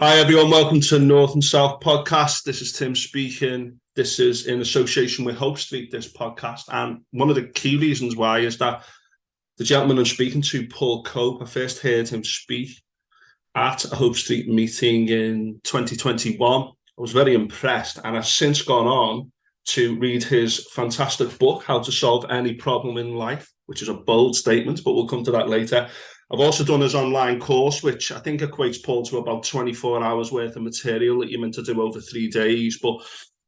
Hi everyone, welcome to North and South podcast. This is Tim speaking. This is in association with Hope Street, this podcast. And one of the key reasons why is that the gentleman I'm speaking to, Paul Cope, I first heard him speak at a Hope Street meeting in 2021. I was very impressed and I've since gone on to read his fantastic book, How to Solve Any Problem in Life, which is a bold statement, but we'll come to that later. I've also done his online course, which I think equates, Paul, to about 24 hours worth of material that you're meant to do over 3 days. But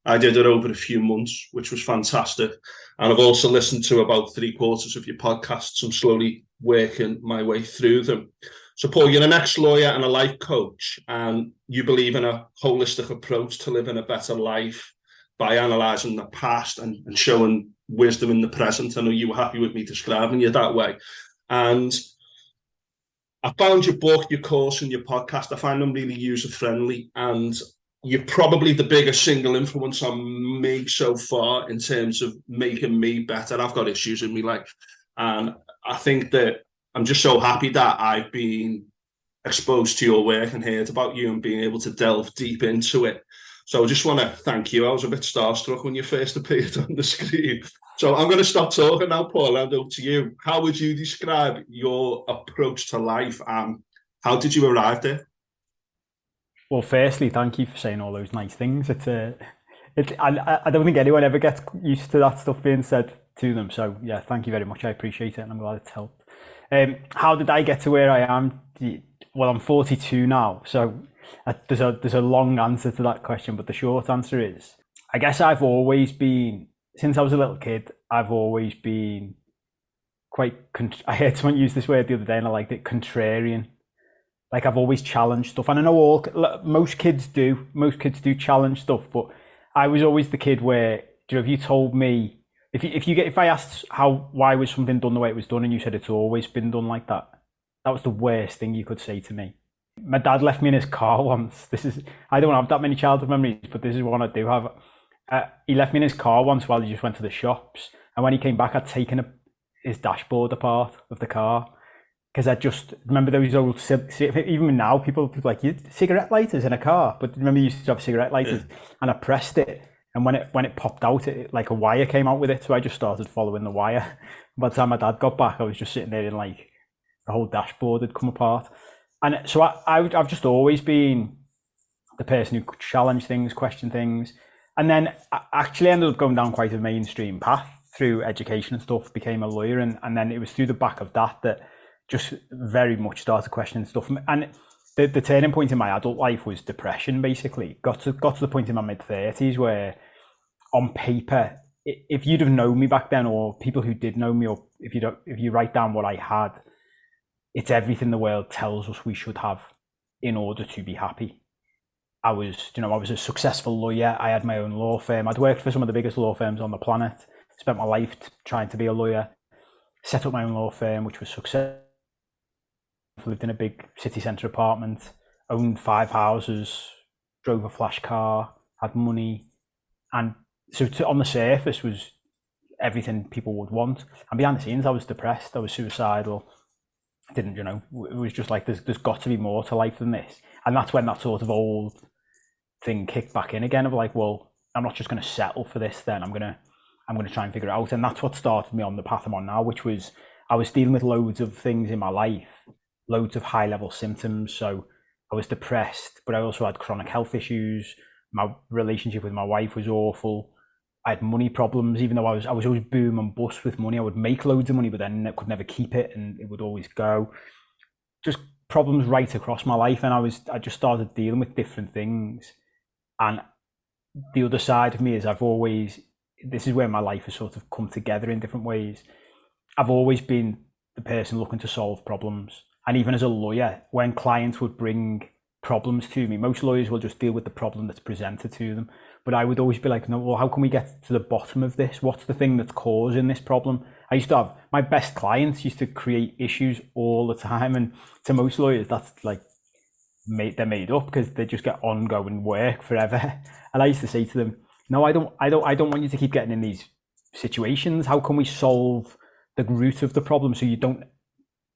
I did it over a few months, which was fantastic. And I've also listened to about three-quarters of your podcasts. I'm slowly working my way through them. So, Paul, you're an ex-lawyer and a life coach, and you believe in a holistic approach to living a better life by analysing the past and showing wisdom in the present. I know you were happy with me describing you that way. And I found your book, your course, and your podcast. I find them really user friendly, and you're probably the biggest single influence on me so far in terms of making me better. I've got issues in my life, and I think that I'm just so happy that I've been exposed to your work and heard about you and being able to delve deep into it. So I just want to thank you. I was a bit starstruck when you first appeared on the screen. So I'm going to stop talking now, Paul, and over to you. How would you describe your approach to life and how did you arrive there? Well, firstly, thank you for saying all those nice things. I don't think anyone ever gets used to that stuff being said to them. So yeah, thank you very much. I appreciate it, and I'm glad it's helped. How did I get to where I am? Well, I'm 42 now, so there's a long answer to that question, but the short answer is, I guess I've always been, since I was a little kid, I've always been quite. I heard someone use this word the other day, and I liked it. Contrarian. Like, I've always challenged stuff, and I know most kids do. Most kids do challenge stuff, but I was always the kid where, if you told me, if I asked why was something done the way it was done, and you said it's always been done like that, that was the worst thing you could say to me. My dad left me in his car once. I don't have that many childhood memories, but this is one I do have. He left me in his car once while he just went to the shops, and when he came back, I'd taken his dashboard apart of the car because I just remember those old, even now people like, you cigarette lighters in a car, but remember you used to have cigarette Yeah. lighters, and I pressed it, and when it popped out, like a wire came out with it, so I just started following the wire. By the time my dad got back, I was just sitting there in, like, the whole dashboard had come apart. And so I've just always been the person who could challenge things, question things. And then I actually ended up going down quite a mainstream path through education and stuff, became a lawyer. And then it was through the back of that just very much started questioning stuff. And the turning point in my adult life was depression, basically. Got to the point in my mid-30s where, on paper, if you'd have known me back then, or people who did know me, or if you write down what I had, it's everything the world tells us we should have in order to be happy. I was a successful lawyer. I had my own law firm. I'd worked for some of the biggest law firms on the planet. Spent my life trying to be a lawyer. Set up my own law firm, which was successful. Lived in a big city centre apartment. Owned 5 houses. Drove a flash car. Had money, and so on the surface was everything people would want. And behind the scenes, I was depressed. I was suicidal. I didn't, it was just like, there's got to be more to life than this. And that's when that sort of old thing kicked back in again of like, well, I'm not just going to settle for this. Then I'm gonna try and figure it out. And that's what started me on the path I'm on now, which was, I was dealing with loads of things in my life, loads of high level symptoms. So I was depressed, but I also had chronic health issues. My relationship with my wife was awful. I had money problems, even though I was always boom and bust with money. I would make loads of money, but then I could never keep it, and it would always go. Just problems right across my life, and I just started dealing with different things. And the other side of me is, this is where my life has sort of come together in different ways. I've always been the person looking to solve problems. And even as a lawyer, when clients would bring problems to me, most lawyers will just deal with the problem that's presented to them. But I would always be like, no, well, how can we get to the bottom of this? What's the thing that's causing this problem? I used to have my best clients used to create issues all the time. And to most lawyers, that's like, they're made up because they just get ongoing work forever. And I used to say to them, no, I don't want you to keep getting in these situations. How can we solve the root of the problem so you don't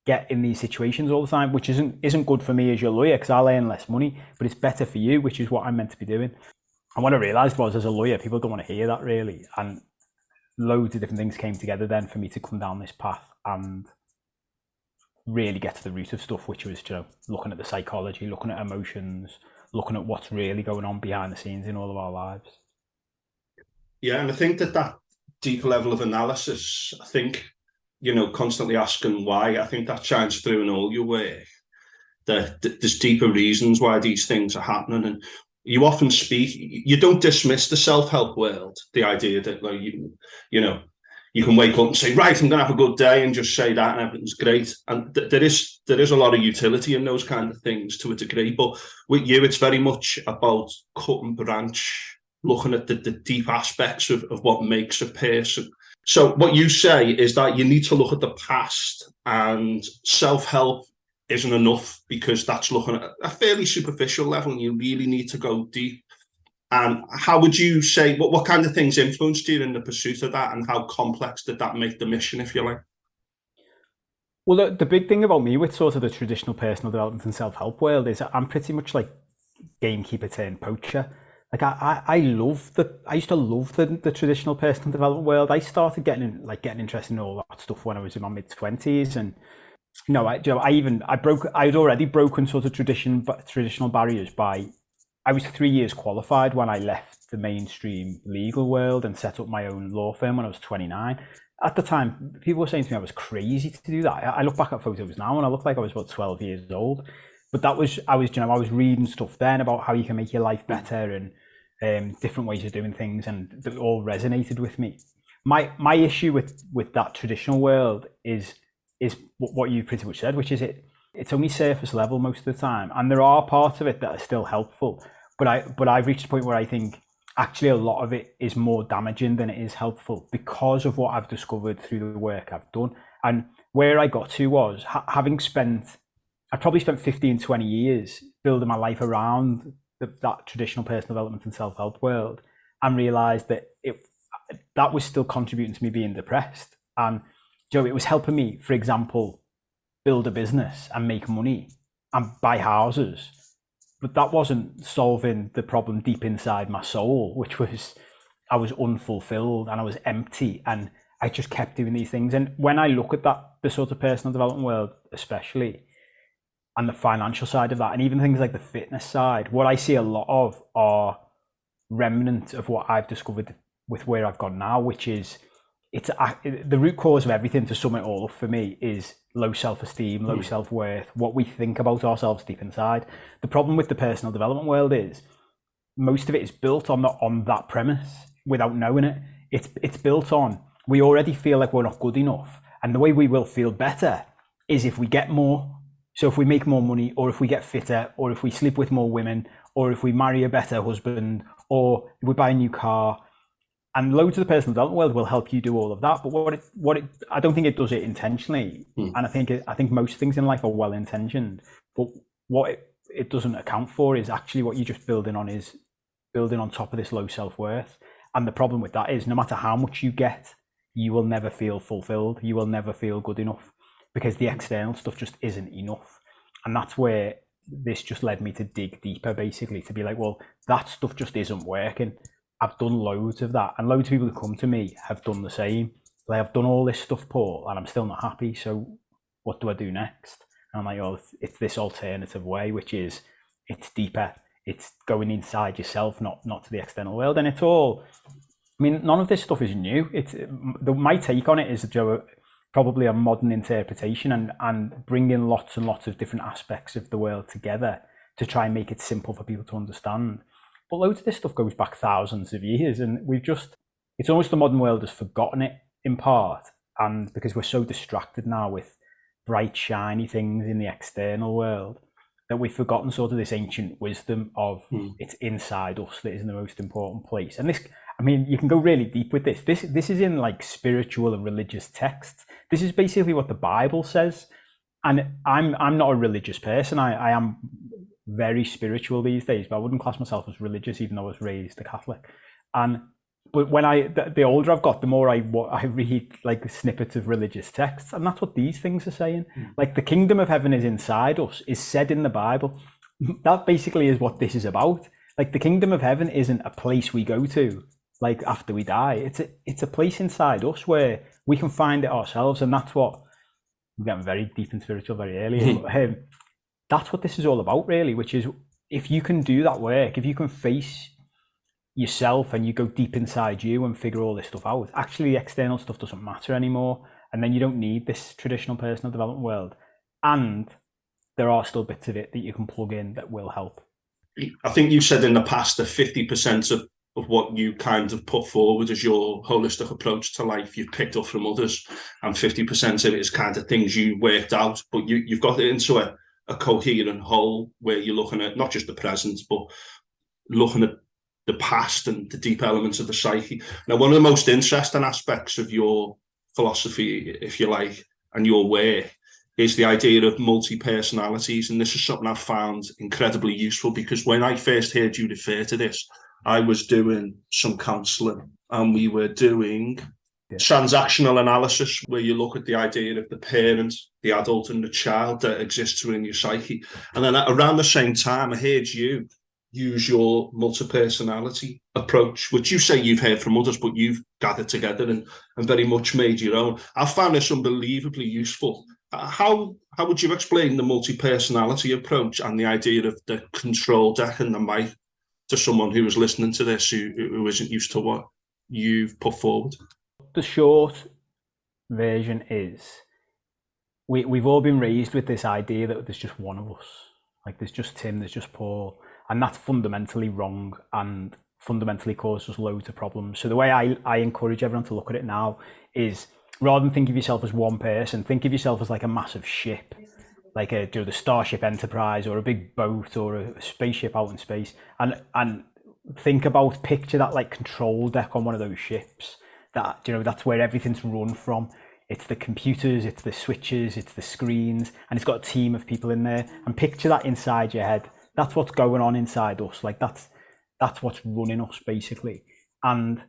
get in these situations all the time, which isn't good for me as your lawyer because I'll earn less money, but it's better for you, which is what I'm meant to be doing. And what I realised was, as a lawyer, people don't want to hear that really, and loads of different things came together then for me to come down this path and really get to the root of stuff, which was, looking at the psychology, looking at emotions, looking at what's really going on behind the scenes in all of our lives. Yeah, and I think that deeper level of analysis, I think, constantly asking why, I think that shines through in all your work. That there's deeper reasons why these things are happening, and you often speak. You don't dismiss the self-help world. The idea that like you know, you can wake up and say, right, I'm going to have a good day, and just say that, and everything's great. And there is a lot of utility in those kind of things to a degree. But with you, it's very much about cut and branch, looking at the deep aspects of what makes a person. So what you say is that you need to look at the past, and self-help isn't enough because that's looking at a fairly superficial level, and you really need to go deep. And how would you say, what kind of things influenced you in the pursuit of that, and how complex did that make the mission, if you like? Well, the big thing about me with sort of the traditional personal development and self-help world is I'm pretty much like gamekeeper turned poacher. Like I used to love the traditional personal development world. I started getting interested in all that stuff when I was in my mid-20s, and I'd already broken sort of traditional barriers by, I was 3 years qualified when I left the mainstream legal world and set up my own law firm when I was 29. At the time, people were saying to me I was crazy to do that. I look back at photos now and I look like I was about 12 years old. But I was reading stuff then about how you can make your life better and different ways of doing things, and it all resonated with me. My issue with that traditional world is what you pretty much said, which is it's only surface level most of the time, and there are parts of it that are still helpful. But I've reached a point where I think actually a lot of it is more damaging than it is helpful because of what I've discovered through the work I've done. And where I got to was I probably spent 15, 20 years building my life around that traditional personal development and self-help world, and realized that that was still contributing to me being depressed. And it was helping me, for example, build a business and make money and buy houses, but that wasn't solving the problem deep inside my soul, which was I was unfulfilled and I was empty, and I just kept doing these things. And when I look at the sort of personal development world, especially, and the financial side of that, and even things like the fitness side, what I see a lot of are remnants of what I've discovered with where I've gone now, which is the root cause of everything, to sum it all up for me, is low self-esteem, low self-worth, what we think about ourselves deep inside. The problem with the personal development world is most of it is built on that premise without knowing it. It's built on, we already feel like we're not good enough, and the way we will feel better is if we get more. So if we make more money, or if we get fitter, or if we sleep with more women, or if we marry a better husband, or if we buy a new car. And loads of the personal development world will help you do all of that, but I don't think it does it intentionally. And I think most things in life are well intentioned, but what it doesn't account for is actually what you're just building on top of this low self-worth. And the problem with that is, no matter how much you get, you will never feel fulfilled. You will never feel good enough, because the external stuff just isn't enough. And that's where this just led me to dig deeper, basically, to be like, well, that stuff just isn't working. I've done loads of that, and loads of people who come to me have done the same. Like, I've done all this stuff, Paul, and I'm still not happy. So what do I do next? And I'm like, oh, it's this alternative way, which is, it's deeper. It's going inside yourself, not to the external world. And it's all, I mean, none of this stuff is new. My take on it is, Joe, probably a modern interpretation, and bringing lots and lots of different aspects of the world together to try and make it simple for people to understand. But loads of this stuff goes back thousands of years, and it's almost the modern world has forgotten it in part. And because we're so distracted now with bright, shiny things in the external world, that we've forgotten sort of this ancient wisdom of it's inside us that is the most important place. And this, I mean, you can go really deep with this. This is in like spiritual and religious texts. This is basically what the Bible says. And I'm not a religious person. I am very spiritual these days, but I wouldn't class myself as religious, even though I was raised a Catholic. And But when the older I've got, the more I read like snippets of religious texts, and that's what these things are saying. Like the kingdom of heaven is inside us, is said in the Bible. That basically is what this is about. Like the kingdom of heaven isn't a place we go to like after we die. It's a place inside us where we can find it ourselves, and that's what we're getting very deep and spiritual very early. But that's what this is all about, really. Which is if you can do that work, if you can face yourself and you go deep inside you and figure all this stuff out, actually the external stuff doesn't matter anymore, and then you don't need this traditional personal development world, and there are still bits of it that you can plug in that will help. I think you said in the past that 50% of what you kind of put forward as your holistic approach to life you've picked up from others, and 50% of it is kind of things you worked out, but you've got it into a coherent whole where you're looking at not just the present, but looking at the past and the deep elements of the psyche. Now, one of the most interesting aspects of your philosophy, if you like, and your work is the idea of multi-personalities. And this is something I've found incredibly useful because when I first heard you refer to this, I was doing some counseling and we were doing transactional analysis where you look at the idea of the parent, the adult, and the child that exists within your psyche. And then around the same time, I heard you use your multi-personality approach, which you say you've heard from others, but you've gathered together and very much made your own. I found this unbelievably useful. How would you explain the multi-personality approach and the idea of the control deck and the mic to someone who is listening to this who isn't used to what you've put forward? The short version is we've all been raised with this idea that there's just one of us. Like there's just Tim, there's just Paul. And that's fundamentally wrong and fundamentally causes us loads of problems. So the way I encourage everyone to look at it now is rather than think of yourself as one person, think of yourself as like a massive ship, like the Starship Enterprise or a big boat or a spaceship out in space. And picture that like control deck on one of those ships. That's where everything's run from. It's the computers, it's the switches, it's the screens, and it's got a team of people in there. And picture that inside your head. That's what's going on inside us. Like that's what's running us basically. And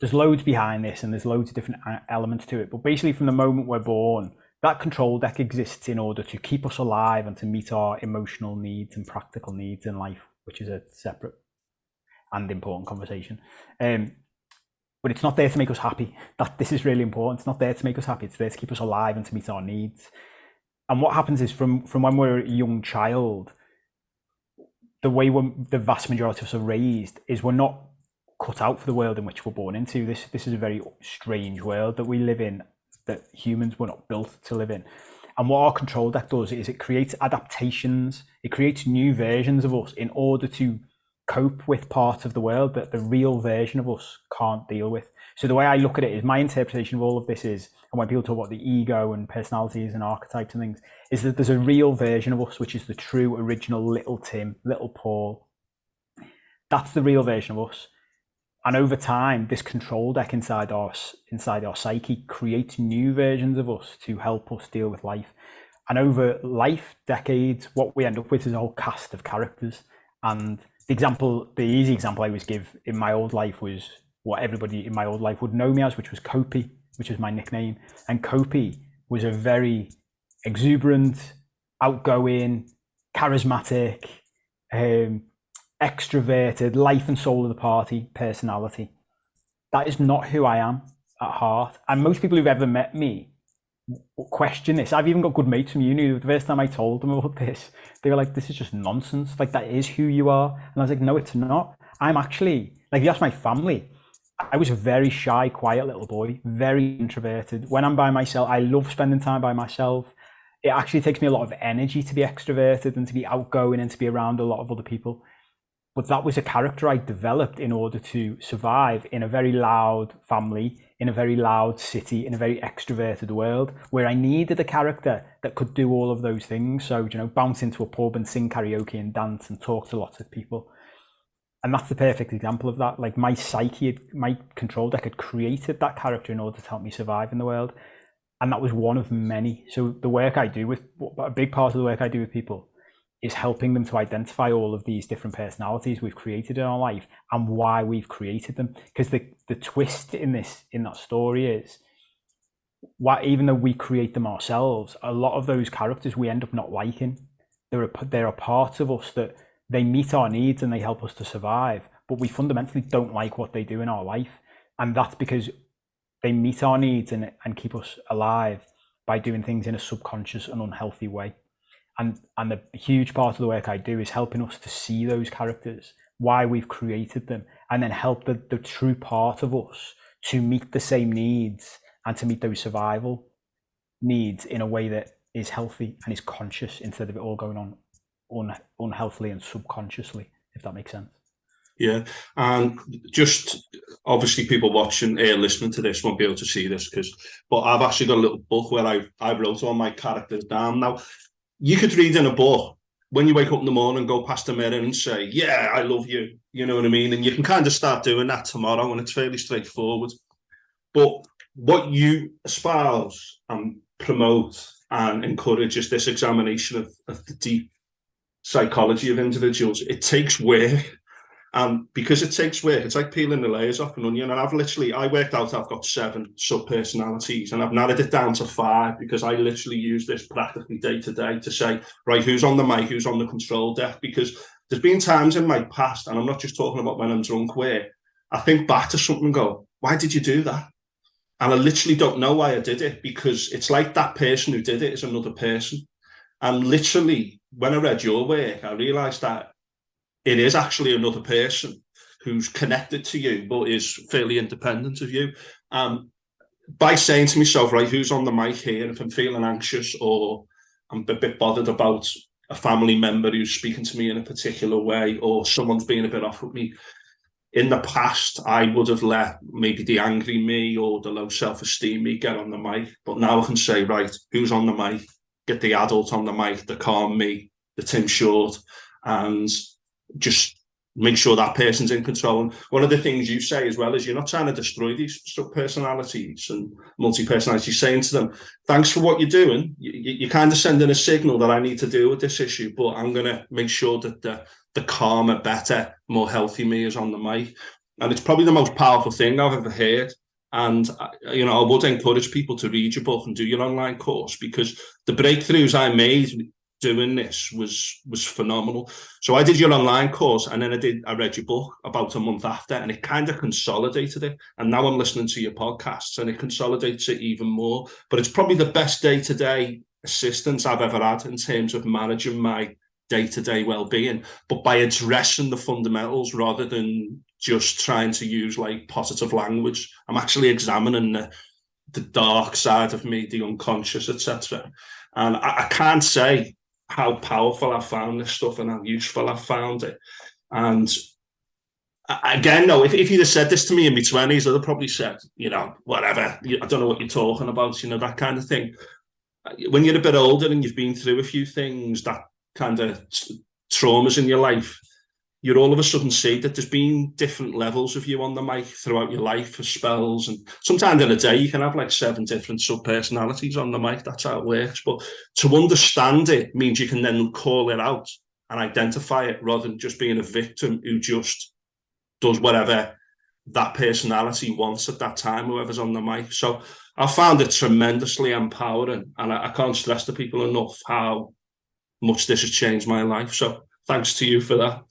there's loads behind this, and there's loads of different elements to it. But basically, from the moment we're born, that control deck exists in order to keep us alive and to meet our emotional needs and practical needs in life, which is a separate and important conversation. But it's not there to make us happy. This is really important. It's not there to make us happy. It's there to keep us alive and to meet our needs. And what happens is from when we're a young child, the way the vast majority of us are raised is we're not cut out for the world in which we're born into. This is a very strange world that we live in, that humans were not built to live in. And what our control deck does is it creates adaptations. It creates new versions of us in order to cope with parts of the world that the real version of us can't deal with. So the way I look at it is my interpretation of all of this is, and when people talk about the ego and personalities and archetypes and things, is that there's a real version of us, which is the true original little Tim, little Paul. That's the real version of us. And over time, this control deck inside our psyche creates new versions of us to help us deal with life. And over life, decades, what we end up with is a whole cast of characters. And the easy example I always give in my old life was what everybody in my old life would know me as, which was Kopi, which was my nickname. And Kopi was a very exuberant, outgoing, charismatic, extroverted, life and soul of the party personality. That is not who I am at heart. And most people who've ever met me question this. I've even got good mates from uni. The first time I told them about this, they were like, this is just nonsense. Like, that is who you are. And I was like, no, it's not. I'm actually, like, if you ask my family, I was a very shy, quiet little boy, very introverted. When I'm by myself, I love spending time by myself. It actually takes me a lot of energy to be extroverted and to be outgoing and to be around a lot of other people. But that was a character I developed in order to survive in a very loud family, in a very loud city, in a very extroverted world, where I needed a character that could do all of those things. So, bounce into a pub and sing karaoke and dance and talk to lots of people. And that's the perfect example of that. Like, my psyche, my control deck had created that character in order to help me survive in the world. And that was one of many. So the work I do a big part of the work I do with people is helping them to identify all of these different personalities we've created in our life and why we've created them. Because the twist in that story is, why, even though we create them ourselves, a lot of those characters we end up not liking. There are parts of us that they meet our needs and they help us to survive, but we fundamentally don't like what they do in our life. And that's because they meet our needs and keep us alive by doing things in a subconscious and unhealthy way. And the huge part of the work I do is helping us to see those characters, why we've created them, and then help the true part of us to meet the same needs and to meet those survival needs in a way that is healthy and is conscious, instead of it all going on unhealthily and subconsciously, if that makes sense. Yeah, and just obviously people watching listening to this won't be able to see this, but I've actually got a little book where I wrote all my characters down. Now, you could read in a book when you wake up in the morning, go past the mirror and say, "Yeah, I love you." You know what I mean? And you can kind of start doing that tomorrow, and it's fairly straightforward. But what you espouse and promote and encourage is this examination of the deep psychology of individuals. It takes work. And because it takes work, it's like peeling the layers off an onion. And I worked out I've got 7 sub-personalities, and I've narrowed it down to 5 because I literally use this practically day to day to say, right, who's on the mic, who's on the control deck? Because there's been times in my past, and I'm not just talking about when I'm drunk, where I think back to something and go, why did you do that? And I literally don't know why I did it, because it's like that person who did it is another person. And literally, when I read your work, I realized that it is actually another person who's connected to you, but is fairly independent of you. By saying to myself, right, who's on the mic here? If I'm feeling anxious or I'm a bit bothered about a family member who's speaking to me in a particular way, or someone's being a bit off with me, in the past, I would have let maybe the angry me or the low self-esteem me get on the mic. But now I can say, right, who's on the mic? Get the adult on the mic, the calm me, the Tim Short, and just make sure that person's in control. And one of the things you say as well is you're not trying to destroy these personalities and multi-personalities. You're saying to them, thanks for what you're doing. You're kind of sending a signal that I need to deal with this issue, but I'm going to make sure that the calmer, better, more healthy me is on the mic. And it's probably the most powerful thing I've ever heard. And, you know, I would encourage people to read your book and do your online course, because the breakthroughs I made doing this was phenomenal. So I did your online course, and then I read your book about a month after, and it kind of consolidated it. And now I'm listening to your podcasts, and it consolidates it even more. But it's probably the best day-to-day assistance I've ever had in terms of managing my day-to-day well-being, but by addressing the fundamentals rather than just trying to use like positive language. I'm actually examining the dark side of me, the unconscious, etc. And I can't say how powerful I found this stuff and how useful I found it. And again, no, if you'd have said this to me in my 20s, I'd have probably said, you know, whatever, I don't know what you're talking about, you know, that kind of thing. When you're a bit older and you've been through a few things, that kind of traumas in your life, you'd all of a sudden see that there's been different levels of you on the mic throughout your life for spells. And sometimes in a day, you can have like 7 different sub-personalities on the mic. That's how it works. But to understand it means you can then call it out and identify it, rather than just being a victim who just does whatever that personality wants at that time, whoever's on the mic. So I found it tremendously empowering, and I can't stress to people enough how much this has changed my life. So thanks to you for that.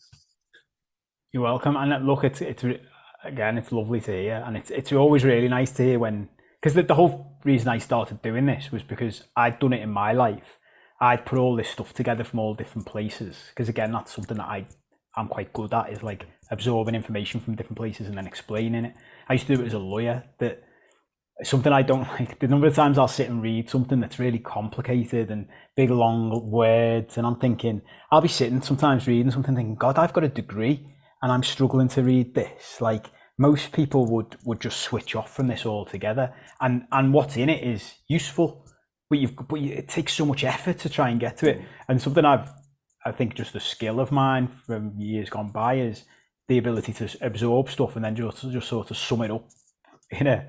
You're welcome. And look, it's again, it's lovely to hear, and it's always really nice to hear when, because the whole reason I started doing this was because I'd done it in my life. I'd put all this stuff together from all different places, because again, that's something that I'm quite good at, is like absorbing information from different places and then explaining it. I used to do it as a lawyer. That something I don't like, the number of times I'll sit and read something that's really complicated and big long words, and I'm thinking, I'll be sitting sometimes reading something thinking, God, I've got a degree and I'm struggling to read this. Like, most people would just switch off from this altogether, and what's in it is useful, but it takes so much effort to try and get to it. And something I think just a skill of mine from years gone by is the ability to absorb stuff and then just sort of sum it up in a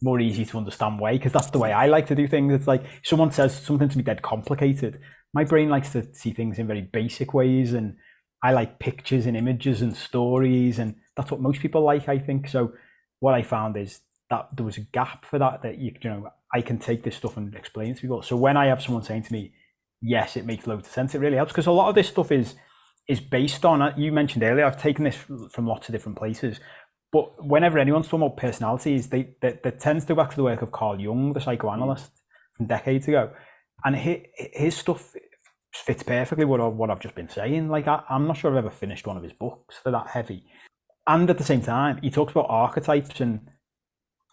more easy to understand way, because that's the way I like to do things. It's like someone says something to me dead complicated, my brain likes to see things in very basic ways, and I like pictures and images and stories, and that's what most people like, I think. So what I found is that there was a gap for that, that you know, I can take this stuff and explain it to people. So when I have someone saying to me, yes, it makes loads of sense, it really helps, because a lot of this stuff is based on, you mentioned earlier, I've taken this from lots of different places, but whenever anyone's talking about personalities, they tends to go back to the work of Carl Jung, the psychoanalyst from decades ago, and his stuff fits perfectly what I've just been saying. Like, I'm not sure I've ever finished one of his books. They're that heavy. And at the same time, he talks about archetypes, and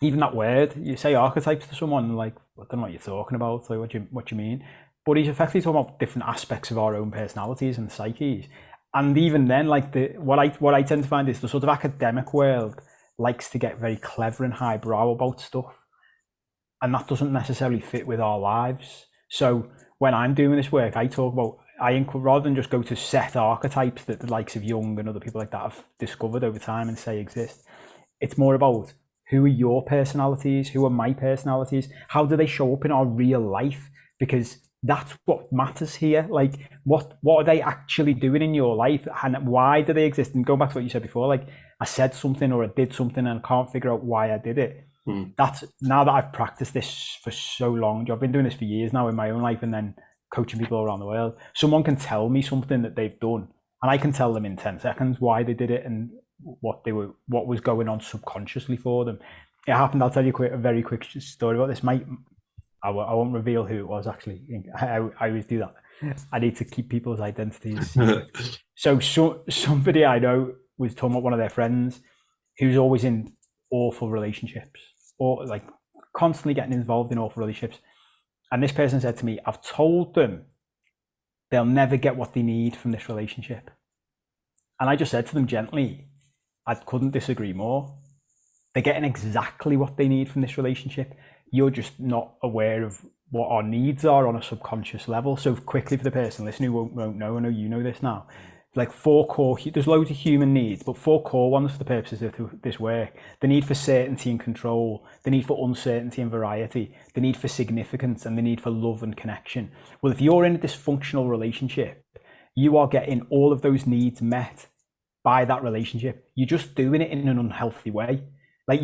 even that word, you say archetypes to someone, like, I don't know what you're talking about, like, what you mean? But he's effectively talking about different aspects of our own personalities and psyches. And even then, like, what I tend to find is the sort of academic world likes to get very clever and highbrow about stuff, and that doesn't necessarily fit with our lives. So when I'm doing this work, I talk about, rather than just go to set archetypes that the likes of Jung and other people like that have discovered over time and say exist. It's more about, who are your personalities? Who are my personalities? How do they show up in our real life? Because that's what matters here. Like, what are they actually doing in your life, and why do they exist? And going back to what you said before, like, I said something or I did something and I can't figure out why I did it. That's, now that I've practiced this for so long, I've been doing this for years now in my own life, and then coaching people around the world. Someone can tell me something that they've done, and I can tell them in 10 seconds why they did it and what was going on subconsciously for them. It happened. I'll tell you a very quick story about this. I won't reveal who it was, actually. I always do that. I need to keep people's identities secret. So somebody I know was talking about one of their friends who's always in awful relationships, or like constantly getting involved in awful relationships. And this person said to me, I've told them they'll never get what they need from this relationship. And I just said to them gently, I couldn't disagree more. They're getting exactly what they need from this relationship. You're just not aware of what our needs are on a subconscious level. So quickly, for the person listening who won't know, I know you know this now, like there's loads of human needs, but 4 core ones for the purposes of this work: the need for certainty and control, the need for uncertainty and variety, the need for significance, and the need for love and connection. Well, if you're in a dysfunctional relationship, you are getting all of those needs met by that relationship. You're just doing it in an unhealthy way. Like,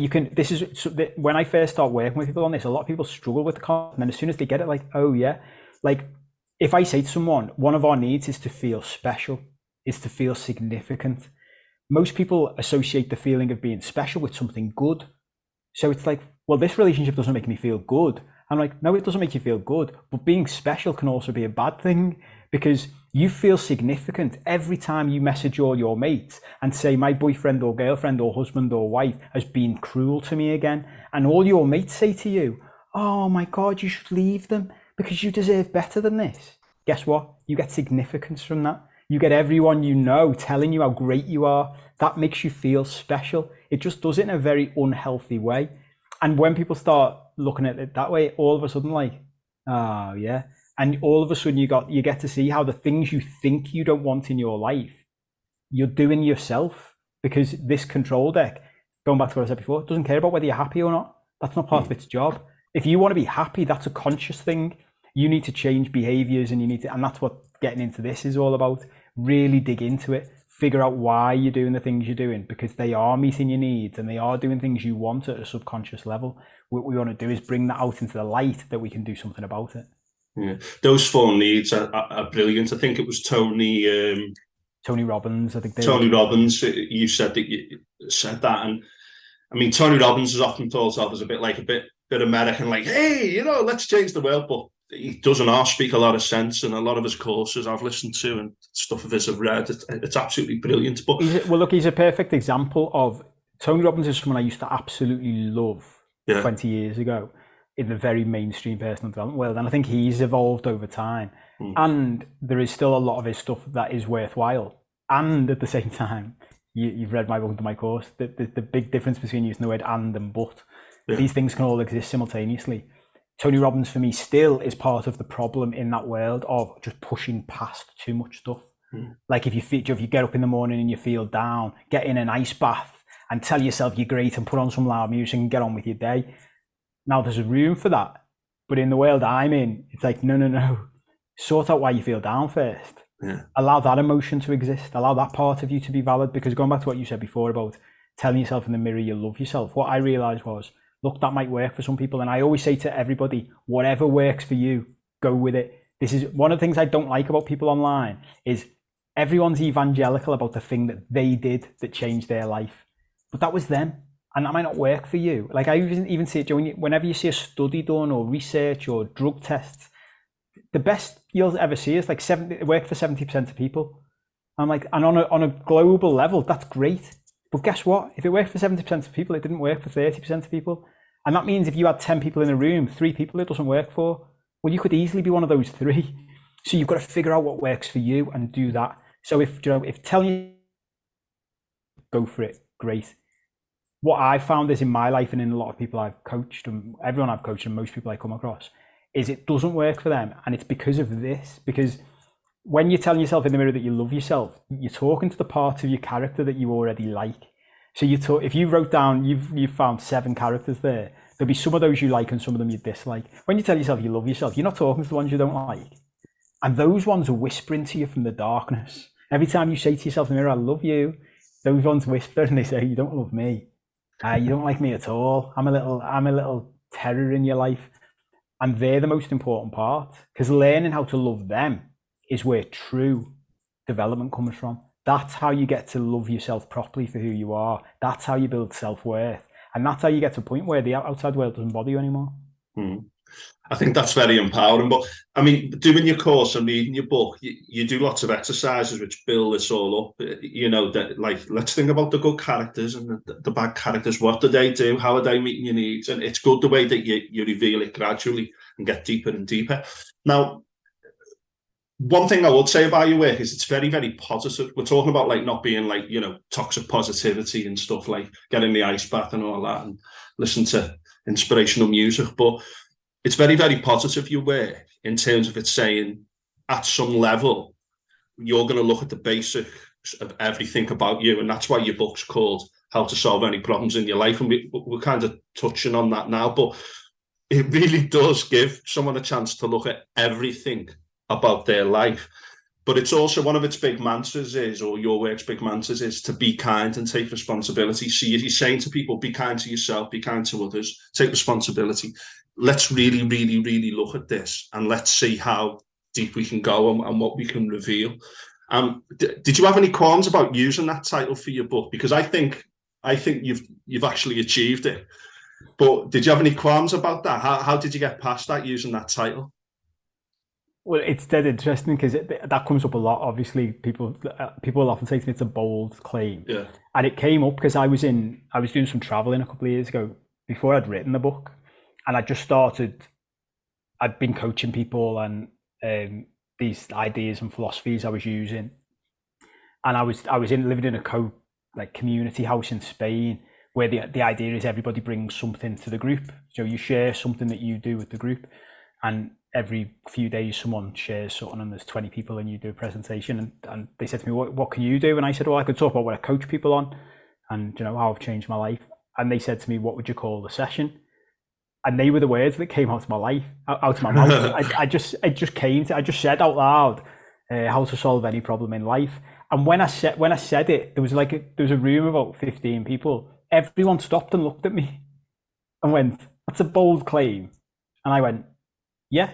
when I first start working with people on this, a lot of people struggle with the concept, and then as soon as they get it, like, oh yeah, like, if I say to someone, one of our needs is to feel special, is to feel significant. Most people associate the feeling of being special with something good. So it's like, well, this relationship doesn't make me feel good. I'm like, no, it doesn't make you feel good. But being special can also be a bad thing, because you feel significant every time you message all your mates and say, my boyfriend or girlfriend or husband or wife has been cruel to me again. And all your mates say to you, oh my God, you should leave them because you deserve better than this. Guess what? You get significance from that. You get everyone you know telling you how great you are. That makes you feel special. It just does it in a very unhealthy way. And when people start looking at it that way, all of a sudden, like, oh yeah. And all of a sudden you get to see how the things you think you don't want in your life, you're doing yourself, because this control deck, going back to what I said before, doesn't care about whether you're happy or not. That's not part of its job. If you want to be happy, that's a conscious thing. You need to change behaviors, and and that's what getting into this is all about. Really dig into it, figure out why you're doing the things you're doing, because they are meeting your needs and they are doing things you want at a subconscious level. What we want to do is bring that out into the light, that we can do something about it. Yeah, those 4 needs are brilliant. I think it was Tony Robbins, I think Tony Robbins. You said that and I mean, Tony Robbins is often thought of as a bit American, like, hey, let's change the world. But he doesn't speak a lot of sense, and a lot of his courses I've listened to and stuff of his I've read. It's absolutely brilliant. But he's a perfect example of, Tony Robbins is someone I used to absolutely love 20 years ago in the very mainstream personal development world, and I think he's evolved over time. And there is still a lot of his stuff that is worthwhile. And at the same time, you've read my book and my course, the big difference between using the word and but. These things can all exist simultaneously. Tony Robbins, for me, still is part of the problem in that world of just pushing past too much stuff. Like, if you get up in the morning and you feel down, get in an ice bath and tell yourself you're great and put on some loud music and get on with your day. Now, there's a room for that. But in the world I'm in, it's like, no. sort out why you feel down first. Yeah. Allow that emotion to exist. Allow that part of you to be valid. Because going back to what you said before about telling yourself in the mirror you love yourself, what I realized was, look, that might work for some people. And I always say to everybody, whatever works for you, go with it. This is one of the things I don't like about people online is everyone's evangelical about the thing that they did that changed their life. But that was them. And that might not work for you. Like I even see it, whenever you see a study done or research or drug tests, the best you'll ever see is like it worked for 70% of people. I'm like, and on a global level, that's great. But guess what? If it worked for 70% of people, it didn't work for 30% of people. And that means if you had 10 people in a room, 3 people it doesn't work for, well, you could easily be one of those 3. So you've got to figure out what works for you and do that. So if telling you go for it, great. What I found is in my life and in a lot of people I've coached and everyone I've coached and most people I come across is it doesn't work for them. And it's because of this, because when you're telling yourself in the mirror that you love yourself, you're talking to the parts of your character that you already like. So if you wrote down, you've found 7 characters there, there'll be some of those you like and some of them you dislike. When you tell yourself you love yourself, you're not talking to the ones you don't like. And those ones are whispering to you from the darkness. Every time you say to yourself in the mirror, I love you, those ones whisper and they say, you don't love me. You don't like me at all. I'm a little terror in your life. And they're the most important part, because learning how to love them is where true development comes from. That's how you get to love yourself properly for who you are. That's how you build self-worth. And that's how you get to a point where the outside world doesn't bother you anymore. I think that's very empowering. But I mean, doing your course and reading your book, you do lots of exercises which build this all up. You know, that like, let's think about the good characters and the bad characters. What do they do? How are they meeting your needs? And it's good the way that you reveal it gradually and get deeper and deeper. Now, one thing I would say about your work is it's very, very positive. We're talking about like not being like, you know, toxic positivity and stuff, like getting the ice bath and all that and listen to inspirational music. But it's very, very positive, your work, in terms of it saying at some level, you're going to look at the basics of everything about you. And that's why your book's called How to Solve Any Problems in Your Life. And we're kind of touching on that now, but it really does give someone a chance to look at everything about their life. But it's also one of its big mantras is, or your work's big mantras is, to be kind and take responsibility. So you're saying to people, be kind to yourself, be kind to others, take responsibility. Let's really, really, really look at this and let's see how deep we can go and what we can reveal. Did you have any qualms about using that title for your book? Because I think you've actually achieved it. But did you have any qualms about that? How did you get past that using that title? Well, it's dead interesting because that comes up a lot. Obviously, people often say to me it's a bold claim, Yeah. and it came up because I was doing some traveling a couple of years ago before I'd written the book, and I just started. I'd been coaching people and these ideas and philosophies I was using, and I was living in a community house in Spain where the idea is everybody brings something to the group. So you share something that you do with the group, and every few days someone shares something and there's 20 people and you do a presentation, and they said to me, what can you do? And I said, well, I could talk about what I coach people on and, you know, how I've changed my life. And they said to me, what would you call the session? And they were the words that came out of my life, out of my mouth. I just said out loud, how to solve any problem in life. And when I said it, there was a room of about 15 people. Everyone stopped and looked at me and went, that's a bold claim. And I went, yeah.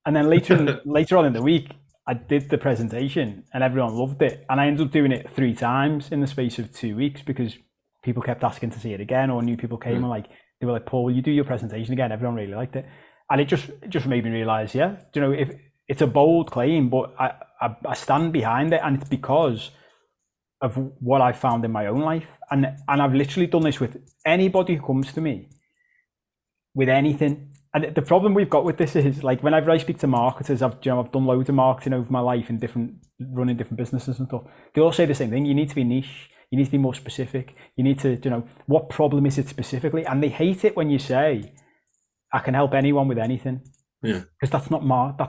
And then later on in the week, I did the presentation and everyone loved it. And I ended up doing it 3 times in the space of 2 weeks because people kept asking to see it again, or new people came and they were like, Paul, will you do your presentation again? Everyone really liked it. And it just made me realize, yeah, you know, if it's a bold claim, but I stand behind it, and it's because of what I found in my own life. And I've literally done this with anybody who comes to me with anything. And the problem we've got with this is, like, whenever I speak to marketers, I've done loads of marketing over my life in running different businesses and stuff. They all say the same thing. You need to be niche. You need to be more specific. You need to, you know, what problem is it specifically? And they hate it when you say, I can help anyone with anything. Yeah. Because that's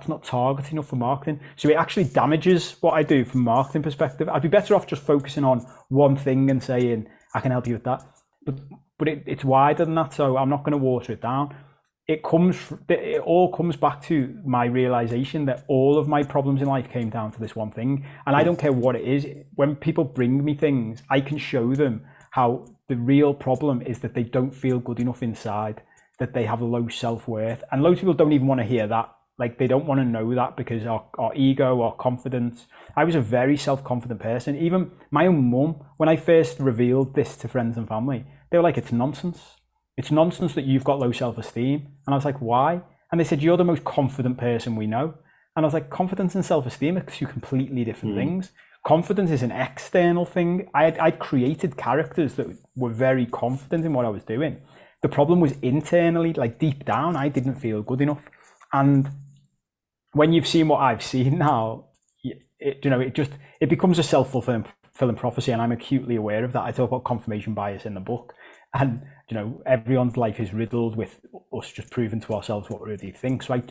not targeted enough for marketing. So it actually damages what I do from a marketing perspective. I'd be better off just focusing on one thing and saying, I can help you with that. But it's wider than that, so I'm not going to water it down. it all comes back to my realization that all of my problems in life came down to this one thing, and I don't care what it is. When people bring me things, I can show them how the real problem is that they don't feel good enough inside, that they have low self-worth, and loads of people don't even want to hear that. Like, they don't want to know that, because our ego, our confidence. I was a very self-confident person. Even my own mum, when I first revealed this to friends and family, they were like, it's nonsense. It's nonsense that you've got low self-esteem. And I was like, why? And they said, you're the most confident person we know. And I was like, confidence and self-esteem are two completely different things. Confidence is an external thing. I'd created characters that were very confident in what I was doing. The problem was internally, like deep down, I didn't feel good enough. And when you've seen what I've seen now, it becomes a self-fulfilling prophecy, and I'm acutely aware of that. I talk about confirmation bias in the book, and everyone's life is riddled with us just proving to ourselves what we really think. So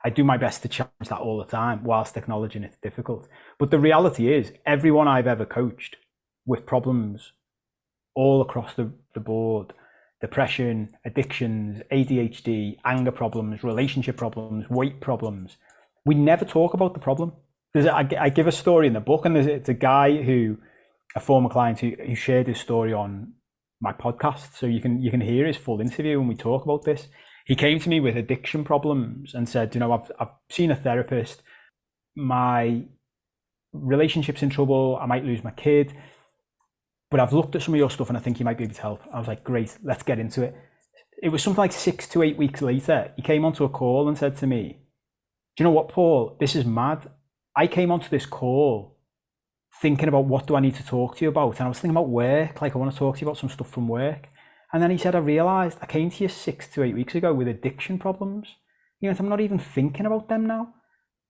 I do my best to challenge that all the time, whilst acknowledging it's difficult. But the reality is, everyone I've ever coached with problems all across the board, depression, addictions, ADHD, anger problems, relationship problems, weight problems, we never talk about the problem. I give a story in the book, and it's a guy a former client who shared his story on my podcast, so you can hear his full interview when we talk about this. He came to me with addiction problems and said, I've seen a therapist, my relationship's in trouble, I might lose my kid, but I've looked at some of your stuff and I think you might be able to help. I was like, great, let's get into it. It was something like 6 to 8 weeks later, he came onto a call and said to me, do you know what, Paul, this is mad. I came onto this call thinking about, what do I need to talk to you about? And I was thinking about work, like, I want to talk to you about some stuff from work. And then he said, I realized I came to you 6 to 8 weeks ago with addiction problems. I'm not even thinking about them now.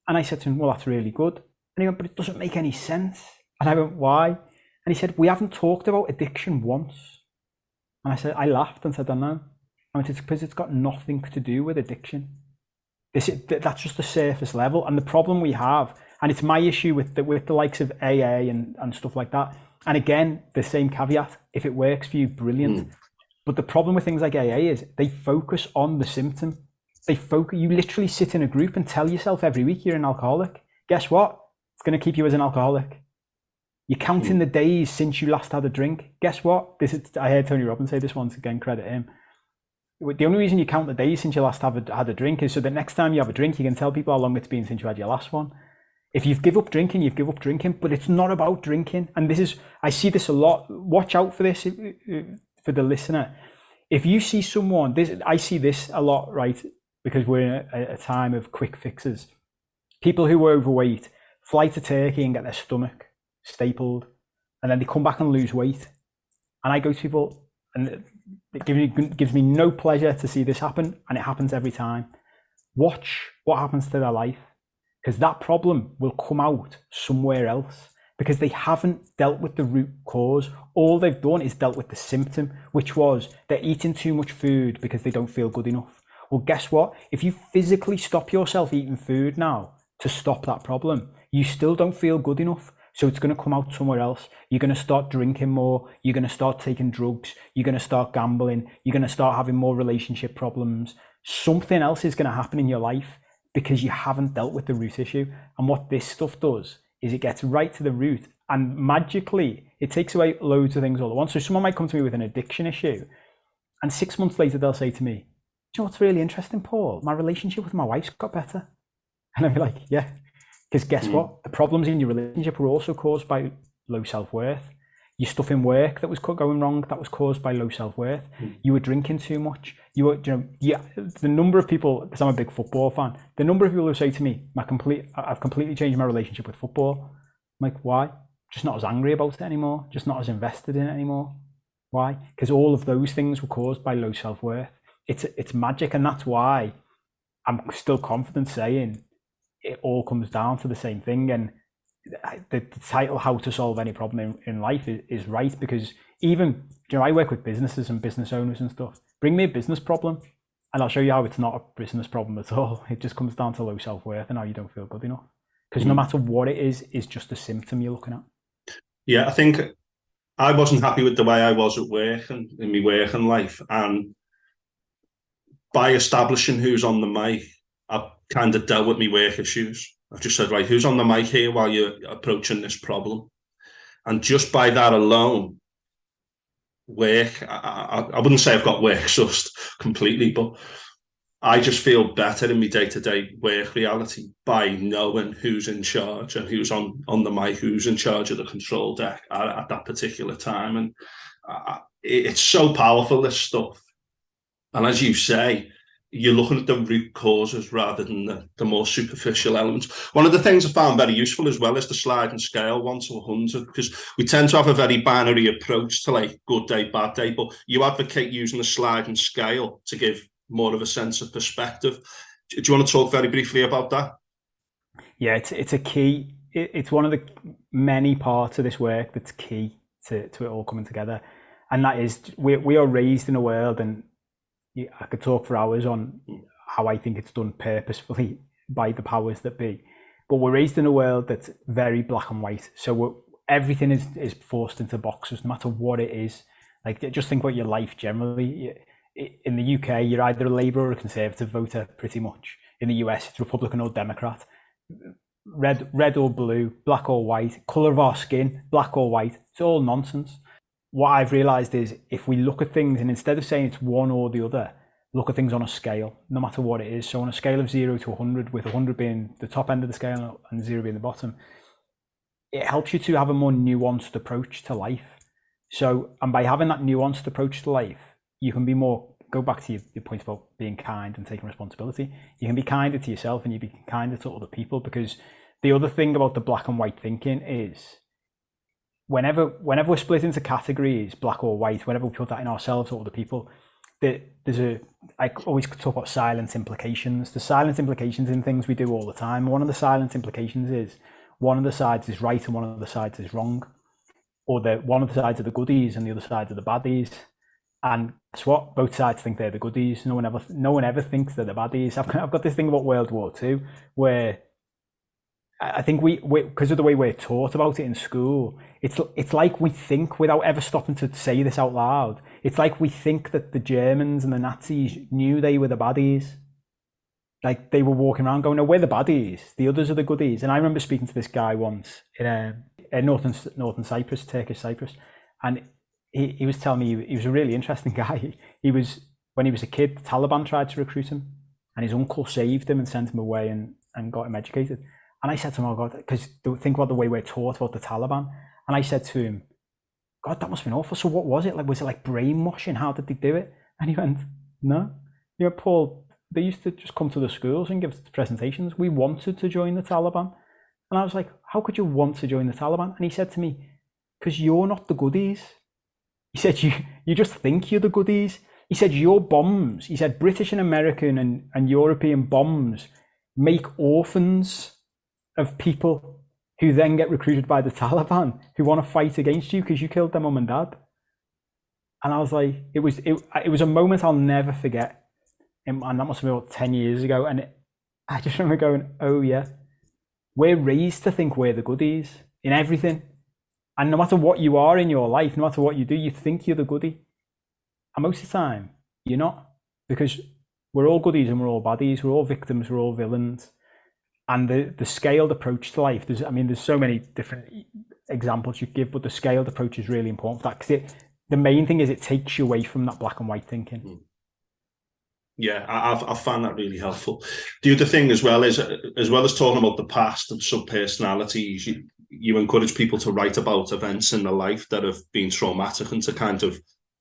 And I said to him, well, that's really good. And he went, but it doesn't make any sense. And I went, why? And he said, we haven't talked about addiction once. And I laughed and said, I know. I went, it's because it's got nothing to do with addiction. That's just the surface level. And the problem we have, and it's my issue with the likes of AA and stuff like that. And again, the same caveat, if it works for you, brilliant. But the problem with things like AA is they focus on the symptom. You literally sit in a group and tell yourself every week you're an alcoholic. Guess what? It's going to keep you as an alcoholic. You're counting the days since you last had a drink. Guess what? I heard Tony Robbins say this once, again, credit him. The only reason you count the days since you last had a drink is so that next time you have a drink, you can tell people how long it's been since you had your last one. If you've give up drinking, you've give up drinking, but it's not about drinking. And I see this a lot. Watch out for this for the listener. If you see someone, I see this a lot, right? Because we're in a time of quick fixes. People who are overweight fly to Turkey and get their stomach stapled, and then they come back and lose weight. And I go to people, and it gives me no pleasure to see this happen, and it happens every time. Watch what happens to their life, because that problem will come out somewhere else, because they haven't dealt with the root cause. All they've done is dealt with the symptom, which was they're eating too much food because they don't feel good enough. Well, guess what? If you physically stop yourself eating food now to stop that problem, you still don't feel good enough. So it's going to come out somewhere else. You're going to start drinking more. You're going to start taking drugs. You're going to start gambling. You're going to start having more relationship problems. Something else is going to happen in your life because you haven't dealt with the root issue. And what this stuff does is it gets right to the root, and magically it takes away loads of things all at once. So someone might come to me with an addiction issue, and 6 months later they'll say to me, do you know what's really interesting, Paul? My relationship with my wife's got better. And I'll be like, yeah. Because guess what? The problems in your relationship were also caused by low self-worth. Your stuff in work that was going wrong, that was caused by low self-worth. You were drinking too much. The number of people, because I'm a big football fan, the number of people who say to me, I've completely changed my relationship with football. I'm like, why? Just not as angry about it anymore. Just not as invested in it anymore. Why? Because all of those things were caused by low self-worth. It's magic, and that's why I'm still confident saying it all comes down to the same thing. And the title "How to Solve Any Problem in Life" is right, because even I work with businesses and business owners and stuff. Bring me a business problem and I'll show you how it's not a business problem at all. It just comes down to low self-worth and how you don't feel good enough, because no matter what it is just a symptom you're looking at. Yeah, I think I wasn't happy with the way I was at work and in my working life, and by establishing who's on the mic, I've kind of dealt with my work issues. I've just said, right, who's on the mic here while you're approaching this problem? And just by that alone, I wouldn't say I've got work just completely, but I just feel better in my day-to-day work reality by knowing who's in charge and who's on the mic, who's in charge of the control deck at that particular time. And it's so powerful, this stuff. And as you say, you're looking at the root causes rather than the more superficial elements. One of the things I found very useful as well is the sliding scale, 1 to 100, because we tend to have a very binary approach to like good day, bad day, but you advocate using the sliding scale to give more of a sense of perspective. Do you want to talk very briefly about that? Yeah, it's a key. It's one of the many parts of this work that's key to it all coming together. And that is, we are raised in a world, and I could talk for hours on how I think it's done purposefully by the powers that be. But we're raised in a world that's very black and white. So everything is forced into boxes, no matter what it is. Like, just think about your life generally. In the UK, you're either a Labour or a Conservative voter, pretty much. In the US, it's Republican or Democrat. Red or blue, black or white, colour of our skin, black or white. It's all nonsense. What I've realised is, if we look at things, and instead of saying it's one or the other, look at things on a scale, no matter what it is. So on a scale of 0 to 100, with 100 being the top end of the scale and 0 being the bottom, it helps you to have a more nuanced approach to life. So, and by having that nuanced approach to life, you can be more, go back to your point about being kind and taking responsibility. You can be kinder to yourself and you be kinder to other people, because the other thing about the black and white thinking is, whenever we're split into categories, black or white, whenever we put that in ourselves or other people, I always talk about silent implications. The silent implications in things we do all the time. One of the silent implications is one of the sides is right and one of the sides is wrong, or one of the sides are the goodies and the other sides are the baddies. And guess what? Both sides think they're the goodies. No one ever thinks they're the baddies. I've got this thing about World War II where I think we because of the way we're taught about it in school, it's like we think, without ever stopping to say this out loud, it's like we think that the Germans and the Nazis knew they were the baddies. Like, they were walking around going, no, we're the baddies, the others are the goodies. And I remember speaking to this guy once in northern Cyprus, Turkish Cyprus, and he was telling me, he was a really interesting guy. When he was a kid, the Taliban tried to recruit him, and his uncle saved him and sent him away and got him educated. And I said to him, oh God, because think about the way we're taught about the Taliban. And I said to him, God, that must have been awful. So what was it? Like, was it like brainwashing? How did they do it? And he went, no. You know, Paul, they used to just come to the schools and give presentations. We wanted to join the Taliban. And I was like, how could you want to join the Taliban? And he said to me, because you're not the goodies. He said, you just think you're the goodies. He said, your bombs, he said, British and American and European bombs make orphans of people who then get recruited by the Taliban, who want to fight against you because you killed their mum and dad. And I was like, it was a moment I'll never forget. And that must have been about 10 years ago. And I just remember going, oh yeah, we're raised to think we're the goodies in everything. And no matter what you are in your life, no matter what you do, you think you're the goodie. And most of the time, you're not, because we're all goodies and we're all baddies. We're all victims, we're all villains. And the scaled approach to life, there's so many different examples you give, but the scaled approach is really important for that, because the main thing is it takes you away from that black and white thinking. Yeah, I've found that really helpful. The other thing as well is, as well as talking about the past and sub-personalities, you encourage people to write about events in their life that have been traumatic, and to kind of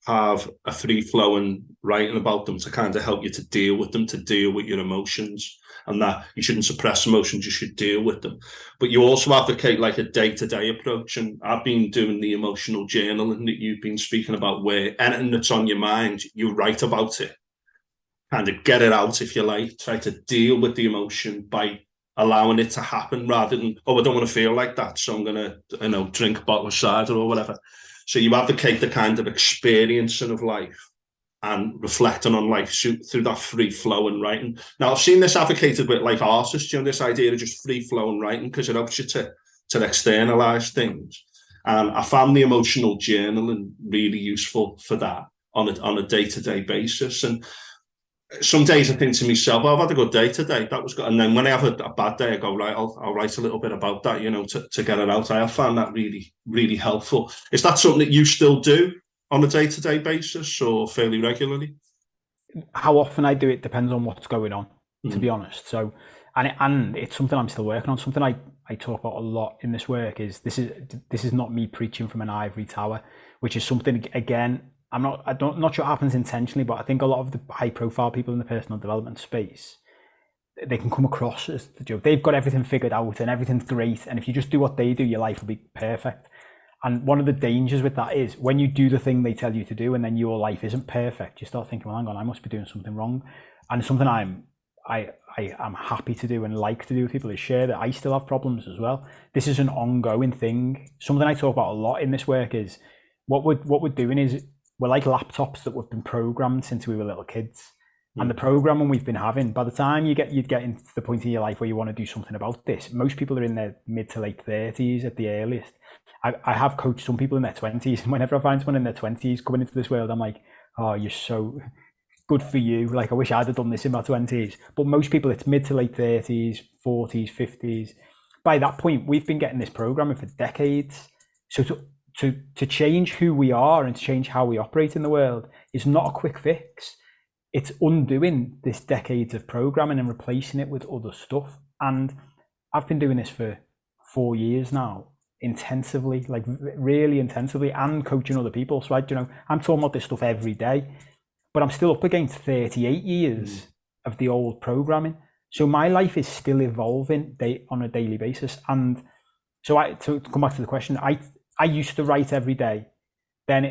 have a free-flowing writing about them to kind of help you to deal with them, to deal with your emotions, and that you shouldn't suppress emotions, you should deal with them. But you also advocate like a day-to-day approach, and I've been doing the emotional journaling that you've been speaking about, where anything that's on your mind, you write about it, kind of get it out, if you like, try to deal with the emotion by allowing it to happen, rather than, oh, I don't want to feel like that, so I'm going to, drink a bottle of cider or whatever. So you advocate the kind of experiencing of life and reflecting on life through that free-flowing writing. Now, I've seen this advocated with like artists, this idea of just free-flowing writing, because it helps you to externalize things. And I found the emotional journaling really useful for that on a day-to-day basis. And some days I think to myself, oh, I've had a good day today. That was good. And then when I have a bad day, I go, right, I'll write a little bit about that, to get it out. I have found that really, really helpful. Is that something that you still do on a day-to-day basis or fairly regularly? How often I do it depends on what's going on, to be Mm, honest. So, and it's something I'm still working on. Something I talk about a lot in this work is this is not me preaching from an ivory tower, which is something, again, not sure it happens intentionally, but I think a lot of the high profile people in the personal development space, they can come across as the joke. They've got everything figured out and everything's great, and if you just do what they do, your life will be perfect. And one of the dangers with that is when you do the thing they tell you to do and then your life isn't perfect, you start thinking, well, hang on, I must be doing something wrong. And something I am happy to do and like to do with people is share that I still have problems as well. This is an ongoing thing. Something I talk about a lot in this work is what we're doing is we're like laptops that we've been programmed since we were little kids. And the mm, programming we've been having, by the time you'd get into the point in your life where you want to do something about this, most people are in their mid to late 30s at the earliest. I have coached some people in their 20s, and whenever I find someone in their 20s coming into this world, I'm like, oh, you're so good for you. Like, I wish I'd have done this in my 20s. But most people, it's mid to late 30s, 40s, 50s. By that point, we've been getting this programming for decades. So to change who we are and to change how we operate in the world is not a quick fix. It's undoing this decades of programming and replacing it with other stuff. And I've been doing this for 4 years now, intensively, like really intensively, and coaching other people. So I'm talking about this stuff every day, but I'm still up against 38 mm, years of the old programming. So my life is still evolving on a daily basis. And so to come back to the question, I used to write every day. Then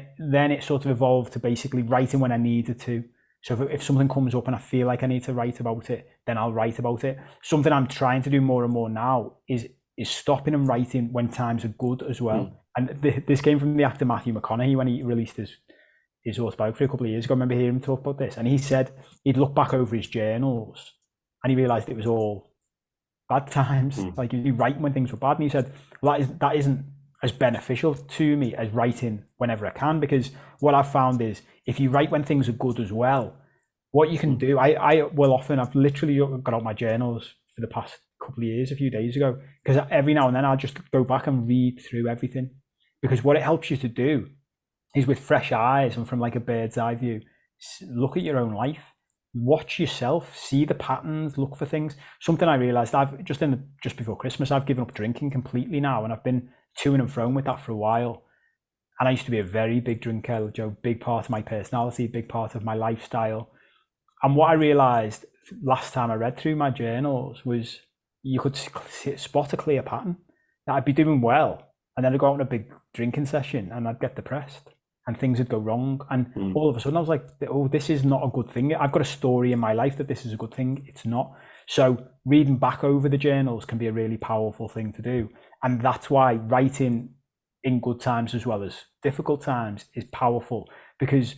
it sort of evolved to basically writing when I needed to. So if something comes up and I feel like I need to write about it, then I'll write about it. Something I'm trying to do more and more now is stopping and writing when times are good as well. mm, And this came from the actor Matthew McConaughey when he released his autobiography a couple of years ago. I remember hearing him talk about this, and he said he'd look back over his journals and he realised it was all bad times. mm, Like, you write when things were bad, and he said, well, that isn't as beneficial to me as writing whenever I can, because what I've found is if you write when things are good as well, what you can mm, do, I will often, I've literally got out my journals for the past couple of years, a few days ago, because every now and then I'll just go back and read through everything, because what it helps you to do is, with fresh eyes and from like a bird's eye view, look at your own life, watch yourself, see the patterns, look for things. Something I realized, just before Christmas, I've given up drinking completely now, and I've been to and fro with that for a while. And I used to be a very big drinker, Joe, big part of my personality, big part of my lifestyle. And what I realized last time I read through my journals was you could spot a clear pattern, that I'd be doing well, and then I'd go out on a big drinking session and I'd get depressed and things would go wrong. And mm, all of a sudden I was like, oh, this is not a good thing. I've got a story in my life that this is a good thing. It's not. So reading back over the journals can be a really powerful thing to do. And that's why writing in good times as well as difficult times is powerful, because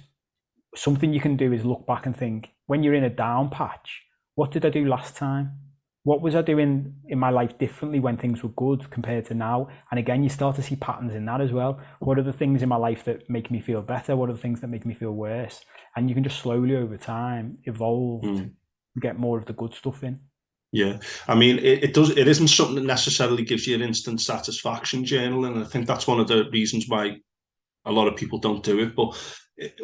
something you can do is look back and think, when you're in a down patch, what did I do last time? What was I doing in my life differently when things were good compared to now? And again, you start to see patterns in that as well. What are the things in my life that make me feel better? What are the things that make me feel worse? And you can just slowly over time evolve to mm. get more of the good stuff in. Yeah, I mean, it isn't something that necessarily gives you an instant satisfaction, journaling. And I think that's one of the reasons why a lot of people don't do it. But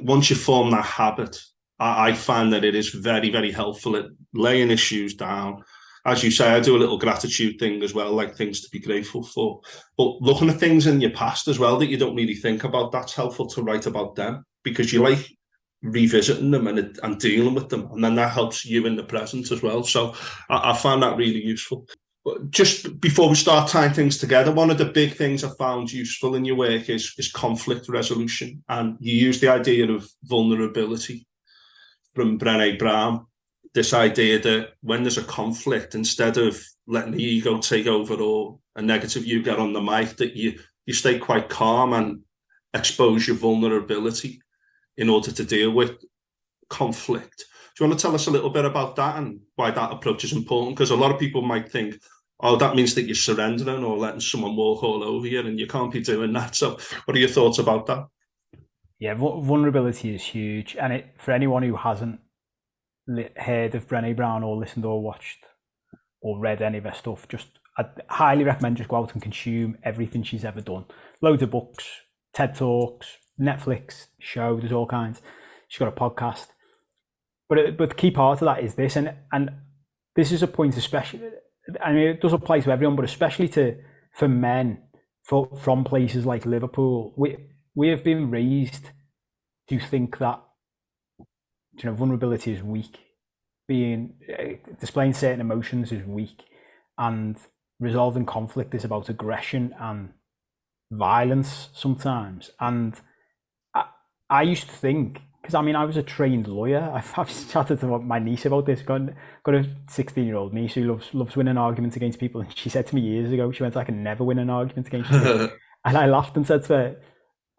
once you form that habit, I find that it is very, very helpful at laying issues down. As you say, I do a little gratitude thing as well, like things to be grateful for. But looking at things in your past as well that you don't really think about, that's helpful to write about them, because you like revisiting them and dealing with them. And then that helps you in the present as well. So I find that really useful. But just before we start tying things together, one of the big things I found useful in your work is conflict resolution. And you use the idea of vulnerability from Brené Brown. This idea that when there's a conflict, instead of letting the ego take over or a negative you get on the mic, that you stay quite calm and expose your vulnerability in order to deal with conflict. Do you want to tell us a little bit about that and why that approach is important? Because a lot of people might think, oh, that means that you're surrendering or letting someone walk all over you, and you can't be doing that. So, what are your thoughts about that? Yeah, vulnerability is huge. And for anyone who hasn't heard of Brené Brown or listened or watched or read any of her stuff, I highly recommend just go out and consume everything she's ever done. Loads of books, TED Talks, Netflix show, there's all kinds. She's got a podcast. But the key part of that is this, and this is a point especially, I mean, it does apply to everyone, but especially for men from places like Liverpool. We have been raised to think that, you know, vulnerability is weak, displaying certain emotions is weak, and resolving conflict is about aggression and violence sometimes. And I used to think, because I mean, I was a trained lawyer. I've chatted to my niece about this. Got a 16-year-old niece who loves winning arguments against people. And she said to me years ago, she went, "I can never win an argument against you." And I laughed and said to her,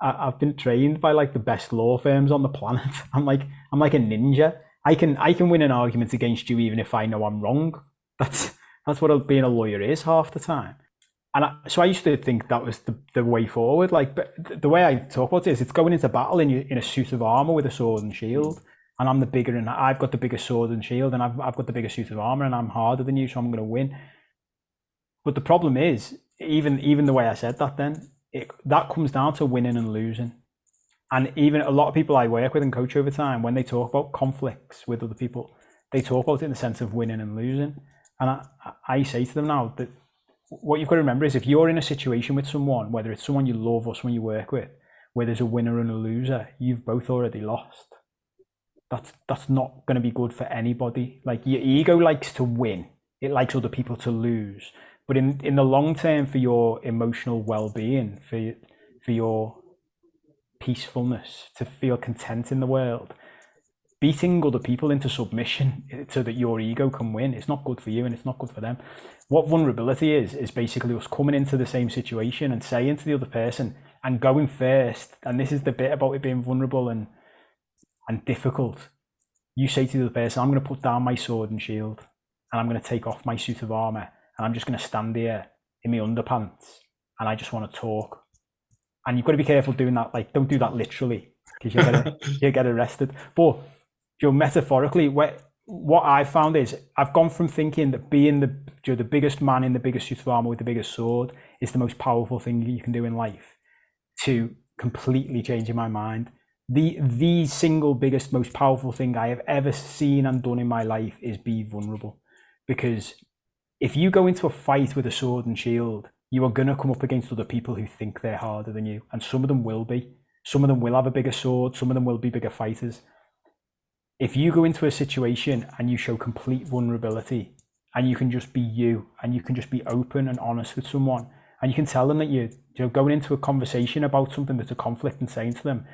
"I've been trained by like the best law firms on the planet. I'm like a ninja. I can win an argument against you even if I know I'm wrong. That's what being a lawyer is half the time." And so I used to think that was the way forward. Like, but the way I talk about it is, it's going into battle in a suit of armor with a sword and shield, and I'm the bigger, and I've got the bigger sword and shield, and I've got the bigger suit of armor, and I'm harder than you, so I'm going to win. But the problem is, even the way I said that, then that comes down to winning and losing. And even a lot of people I work with and coach over time, when they talk about conflicts with other people, they talk about it in the sense of winning and losing. And I say to them now that what you've got to remember is, if you're in a situation with someone, whether it's someone you love or someone you work with, where there's a winner and a loser, you've both already lost. That's not going to be good for anybody. Like, your ego likes to win. It likes other people to lose. But in the long term, for your emotional well-being, for your peacefulness, to feel content in the world, beating other people into submission so that your ego can win, it's not good for you and it's not good for them. What vulnerability is basically us coming into the same situation and saying to the other person and going first. And this is the bit about it being vulnerable and difficult. You say to the other person, "I'm going to put down my sword and shield, and I'm going to take off my suit of armor, and I'm just going to stand here in my underpants, and I just want to talk." And you've got to be careful doing that. Like, don't do that literally, because you'll get arrested. But, you know, metaphorically, what I've found is, I've gone from thinking that being the biggest man in the biggest suit of armor with the biggest sword is the most powerful thing you can do in life, to completely changing my mind. The single biggest, most powerful thing I have ever seen and done in my life is be vulnerable. Because if you go into a fight with a sword and shield, you are going to come up against other people who think they're harder than you. And some of them will be. Some of them will have a bigger sword. Some of them will be bigger fighters. If you go into a situation and you show complete vulnerability, and you can just be you, and you can just be open and honest with someone, and you can tell them that you're going into a conversation about something that's a conflict, and saying to them,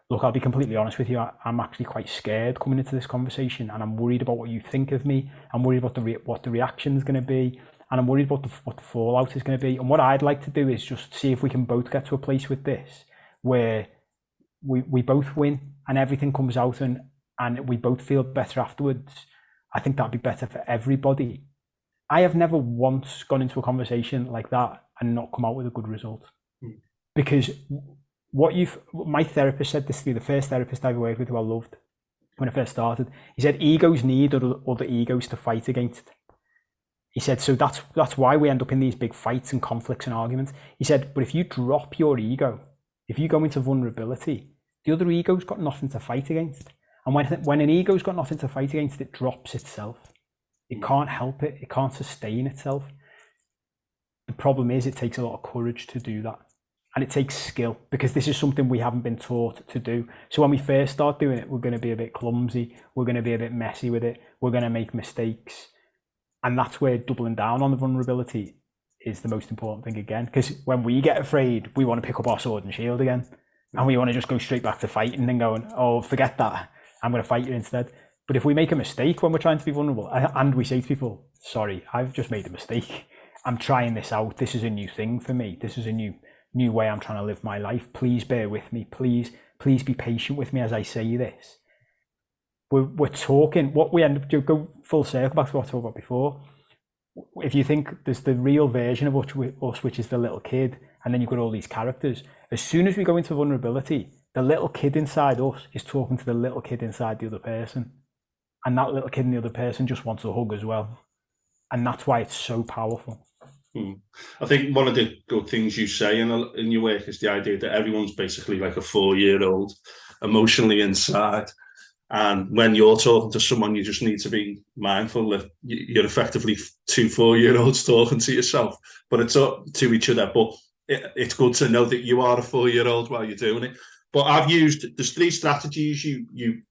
"Look, I'll be completely honest with you. I'm actually quite scared coming into this conversation, and I'm worried about what you think of me. I'm worried about what the reaction is going to be, and I'm worried about what the fallout is going to be. And what I'd like to do is just see if we can both get to a place with this where we both win and everything comes out and we both feel better afterwards. I think that'd be better for everybody." I have never once gone into a conversation like that and not come out with a good result. Because my therapist said this to me, the first therapist I worked with, who I loved when I first started, he said, egos need other egos to fight against. He said, so that's why we end up in these big fights and conflicts and arguments. He said, but if you drop your ego, if you go into vulnerability, the other ego's got nothing to fight against. And when an ego's got nothing to fight against, it drops itself. It can't help it. It can't sustain itself. The problem is, it takes a lot of courage to do that. And it takes skill, because this is something we haven't been taught to do. So when we first start doing it, we're going to be a bit clumsy. We're going to be a bit messy with it. We're going to make mistakes. And that's where doubling down on the vulnerability is the most important thing again. Because when we get afraid, we want to pick up our sword and shield again. And we want to just go straight back to fighting and going, "Oh, forget that. I'm going to fight you instead." But if we make a mistake when we're trying to be vulnerable, and we say to people, "Sorry, I've just made a mistake. I'm trying this out. This is a new thing for me. This is a new way I'm trying to live my life. Please bear with me. Please be patient with me as I say this." We're talking, what we end up doing, go full circle back to what I talked about before. If you think there's the real version of us, which is the little kid, and then you've got all these characters, as soon as we go into vulnerability, the little kid inside us is talking to the little kid inside the other person. and that little kid and the other person just wants a hug as well, and that's why it's so powerful. I think one of the good things you say in your work is the idea that everyone's basically like a 4-year-old emotionally inside. And when you're talking to someone, you just need to be mindful that you're effectively 2 4-year-olds talking to yourself, but it's up to each other. But it's good to know that you are a 4-year-old while you're doing it. But there's 3 strategies you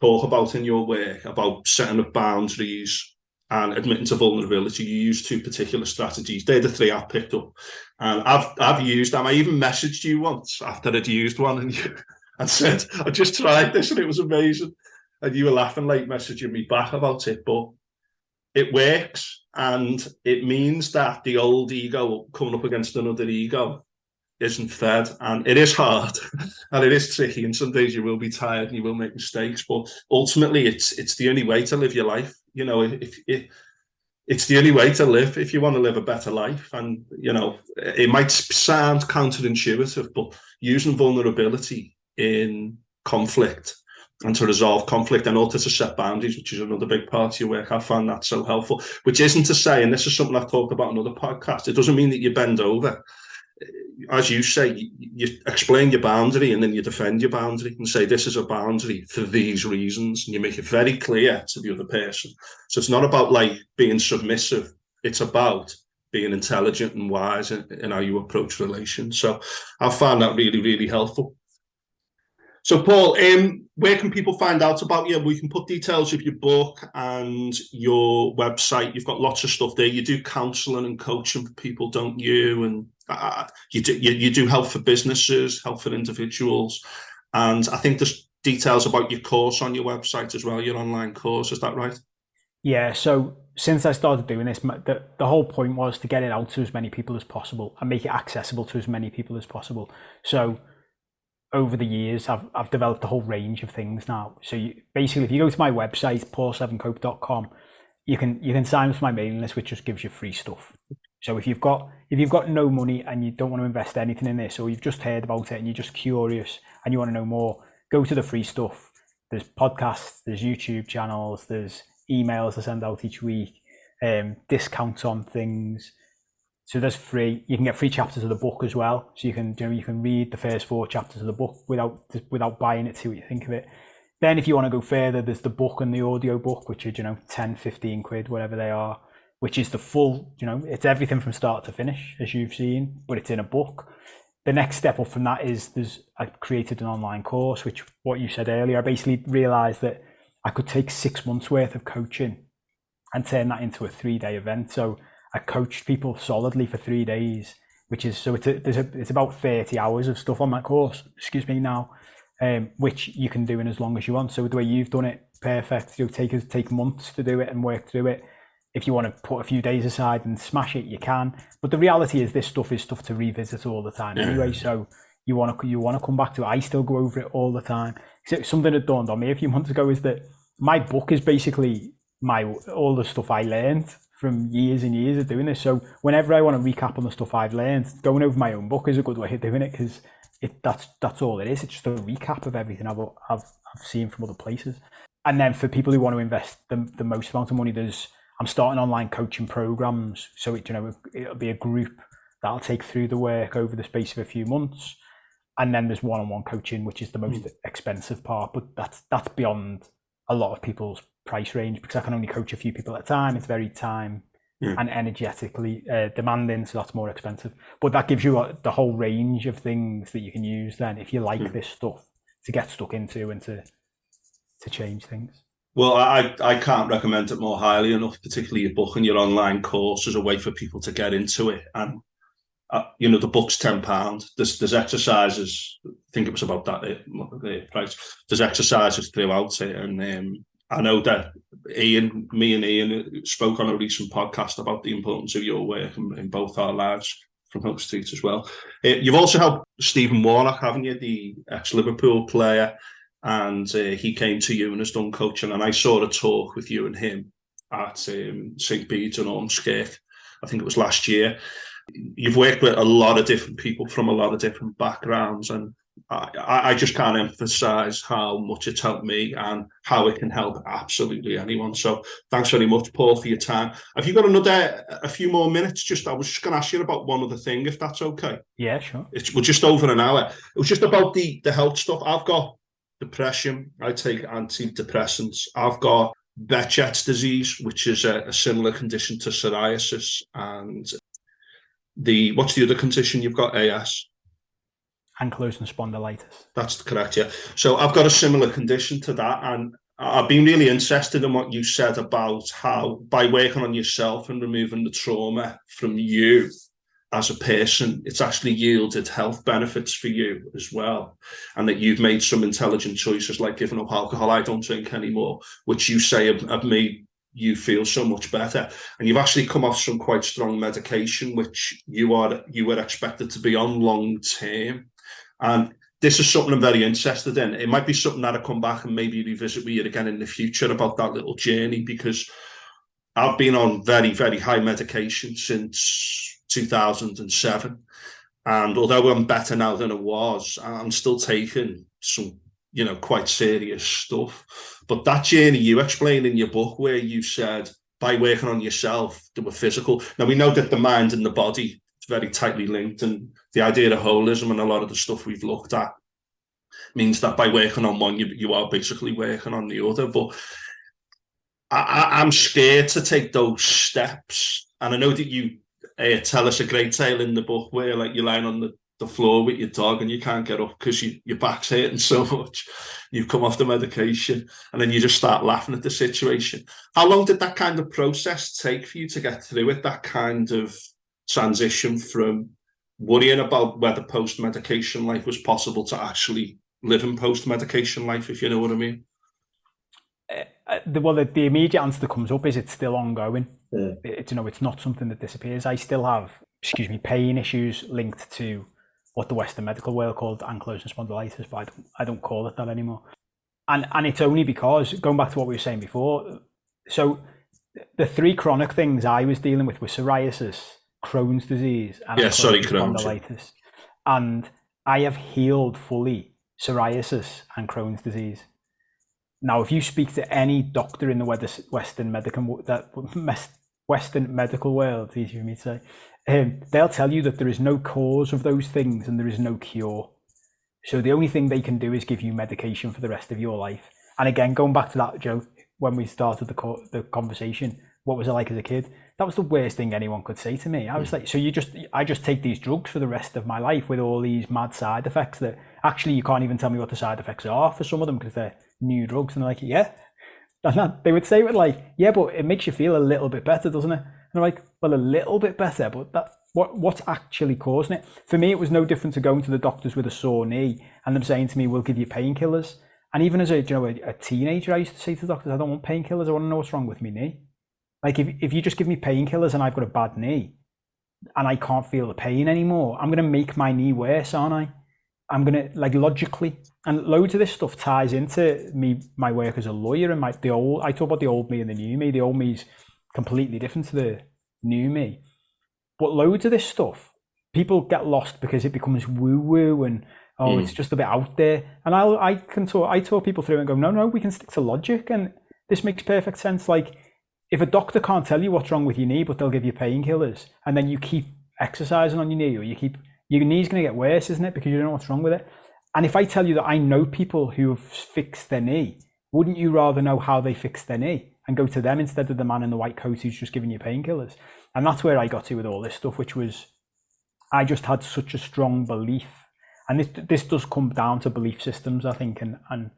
talk about in your work about setting up boundaries and admitting to vulnerability. You use 2 particular strategies. They're the 3 I've picked up, and I've used them. I even messaged you once after I'd used one, and said I just tried this and it was amazing, and you were laughing, like messaging me back about it. But it works, and it means that the old ego coming up against another ego isn't fed, and it is hard and it is tricky, and some days you will be tired and you will make mistakes, but ultimately it's the only way to live your life. If it's the only way to live if you want to live a better life. And it might sound counterintuitive, but using vulnerability in conflict and to resolve conflict and also to set boundaries, which is another big part of your work, I found that so helpful. Which isn't to say, and this is something I've talked about in other podcasts, it doesn't mean that you bend over. As you say, you explain your boundary and then you defend your boundary and say, this is a boundary for these reasons. And you make it very clear to the other person. So it's not about like being submissive. It's about being intelligent and wise in how you approach relations. So I found that really, really helpful. So, Paul, where can people find out about you? We can put details of your book and your website. You've got lots of stuff there. You do counselling and coaching for people, don't you? And you do help for businesses, help for individuals. And I think there's details about your course on your website as well, your online course. Is that right? Yeah, so since I started doing this, the whole point was to get it out to as many people as possible and make it accessible to as many people as possible. So over the years, I've developed a whole range of things now. So basically, if you go to my website, paul7cope.com, you can sign up to my mailing list, which just gives you free stuff. So if you've got no money and you don't want to invest anything in this, or you've just heard about it and you're just curious and you want to know more, go to the free stuff. There's podcasts, there's YouTube channels, there's emails I send out each week, discounts on things. So there's free. You can get free chapters of the book as well. So you can read the first 4 chapters of the book without buying it, see what you think of it. Then if you want to go further, there's the book and the audio book, which are 10, 15 quid, whatever they are, which is the full, it's everything from start to finish, as you've seen, but it's in a book. The next step up from that is I created an online course, which what you said earlier, I basically realized that I could take 6 months worth of coaching and turn that into a 3-day event. So I coached people solidly for 3 days, which is, so it's about 30 hours of stuff on that course, now, which you can do in as long as you want. So the way you've done it, perfect. You'll take months to do it and work through it. If you want to put a few days aside and smash it, you can. But the reality is this stuff is stuff to revisit all the time anyway. So you want to come back to it. I still go over it all the time. So something that dawned on me a few months ago is that my book is basically all the stuff I learned from years and years of doing this. So whenever I want to recap on the stuff I've learned, going over my own book is a good way of doing it, because that's all it is. It's just a recap of everything I've seen from other places. And then for people who want to invest the most amount of money, I'm starting online coaching programs. So it'll be a group that'll take through the work over the space of a few months. And then there's one-on-one coaching, which is the most expensive part, but that's beyond a lot of people's price range, because I can only coach a few people at a time. It's very time and energetically demanding, so that's more expensive. But that gives you the whole range of things that you can use then, if you like this stuff, to get stuck into and to change things. Well, I can't recommend it more highly enough, particularly your book and your online course as a way for people to get into it. And the book's £10. There's exercises. I think it was about that price. There's exercises throughout it, and I know that me and Ian spoke on a recent podcast about the importance of your work in both our lives from Hope Street as well. You've also helped Stephen Warnock, haven't you, the ex-Liverpool player, and he came to you and has done coaching. And I saw a talk with you and him at St. Bede's in Ormskirk. I think it was last year. You've worked with a lot of different people from a lot of different backgrounds, and I just can't emphasize how much it's helped me and how it can help absolutely anyone. So thanks very much, Paul, for your time. Have you got a few more minutes? I was just going to ask you about one other thing, if that's okay. Yeah, sure. We're just over an hour. It was just about the health stuff. I've got depression. I take antidepressants. I've got Behçet's disease, which is a similar condition to psoriasis. And what's the other condition you've got? AS. Ankylosing spondylitis. That's correct, yeah. So I've got a similar condition to that, and I've been really interested in what you said about how by working on yourself and removing the trauma from you as a person, it's actually yielded health benefits for you as well, and that you've made some intelligent choices like giving up alcohol. I don't drink anymore, which you say have made you feel so much better, and you've actually come off some quite strong medication which you were expected to be on long term. And this is something I'm very interested in. It might be something that I come back and maybe revisit with you again in the future about that little journey, because I've been on very, very high medication since 2007. And although I'm better now than I was, I'm still taking some, quite serious stuff. But that journey you explained in your book, where you said by working on yourself, they were physical. Now, we know that the mind and the body is very tightly linked, and the idea of holism and a lot of the stuff we've looked at means that by working on one, you are basically working on the other. But I'm scared to take those steps. And I know that you tell us a great tale in the book where like you're lying on the floor with your dog and you can't get up because your back's hurting so much. You've come off the medication and then you just start laughing at the situation. How long did that kind of process take for you to get through it, that kind of transition from worrying about whether post-medication life was possible to actually living post-medication life, if you know what I mean? The immediate answer that comes up is it's still ongoing. Yeah. It's not something that disappears. I still have, pain issues linked to what the Western medical world called ankylosing spondylitis, but I don't call it that anymore. And it's only because, going back to what we were saying before, so the three chronic things I was dealing with were psoriasis, Crohn's disease, and ankylosing spondylitis. And I have healed fully psoriasis and Crohn's disease. Now, if you speak to any doctor in the Western medical world, easy for me to say, they'll tell you that there is no cause of those things and there is no cure. So the only thing they can do is give you medication for the rest of your life. And again, going back to that joke when we started the conversation, what was I like as a kid? That was the worst thing anyone could say to me. I was like, so I just take these drugs for the rest of my life with all these mad side effects that actually you can't even tell me what the side effects are for some of them because they're new drugs. And they're like, yeah. And they would say it like, yeah, but it makes you feel a little bit better, doesn't it? And I'm like, well, a little bit better, but what's actually causing it? For me, it was no different to going to the doctors with a sore knee and them saying to me, we'll give you painkillers. And even as a teenager, I used to say to the doctors, I don't want painkillers. I want to know what's wrong with my knee. Like if you just give me painkillers and I've got a bad knee and I can't feel the pain anymore, I'm going to make my knee worse, aren't I? I'm going to, like, logically, and loads of this stuff ties into my work as a lawyer and I talk about the old me and the new me. The old me's completely different to the new me. But loads of this stuff, people get lost because it becomes woo-woo and, it's just a bit out there. And I talk people through and go, no, we can stick to logic. And this makes perfect sense. Like, if a doctor can't tell you what's wrong with your knee, but they'll give you painkillers, and then you keep exercising on your knee, or your knee's going to get worse, isn't it? Because you don't know what's wrong with it. And if I tell you that I know people who have fixed their knee, wouldn't you rather know how they fixed their knee and go to them instead of the man in the white coat who's just giving you painkillers? And that's where I got to with all this stuff, which was, I just had such a strong belief. And this does come down to belief systems, I think, and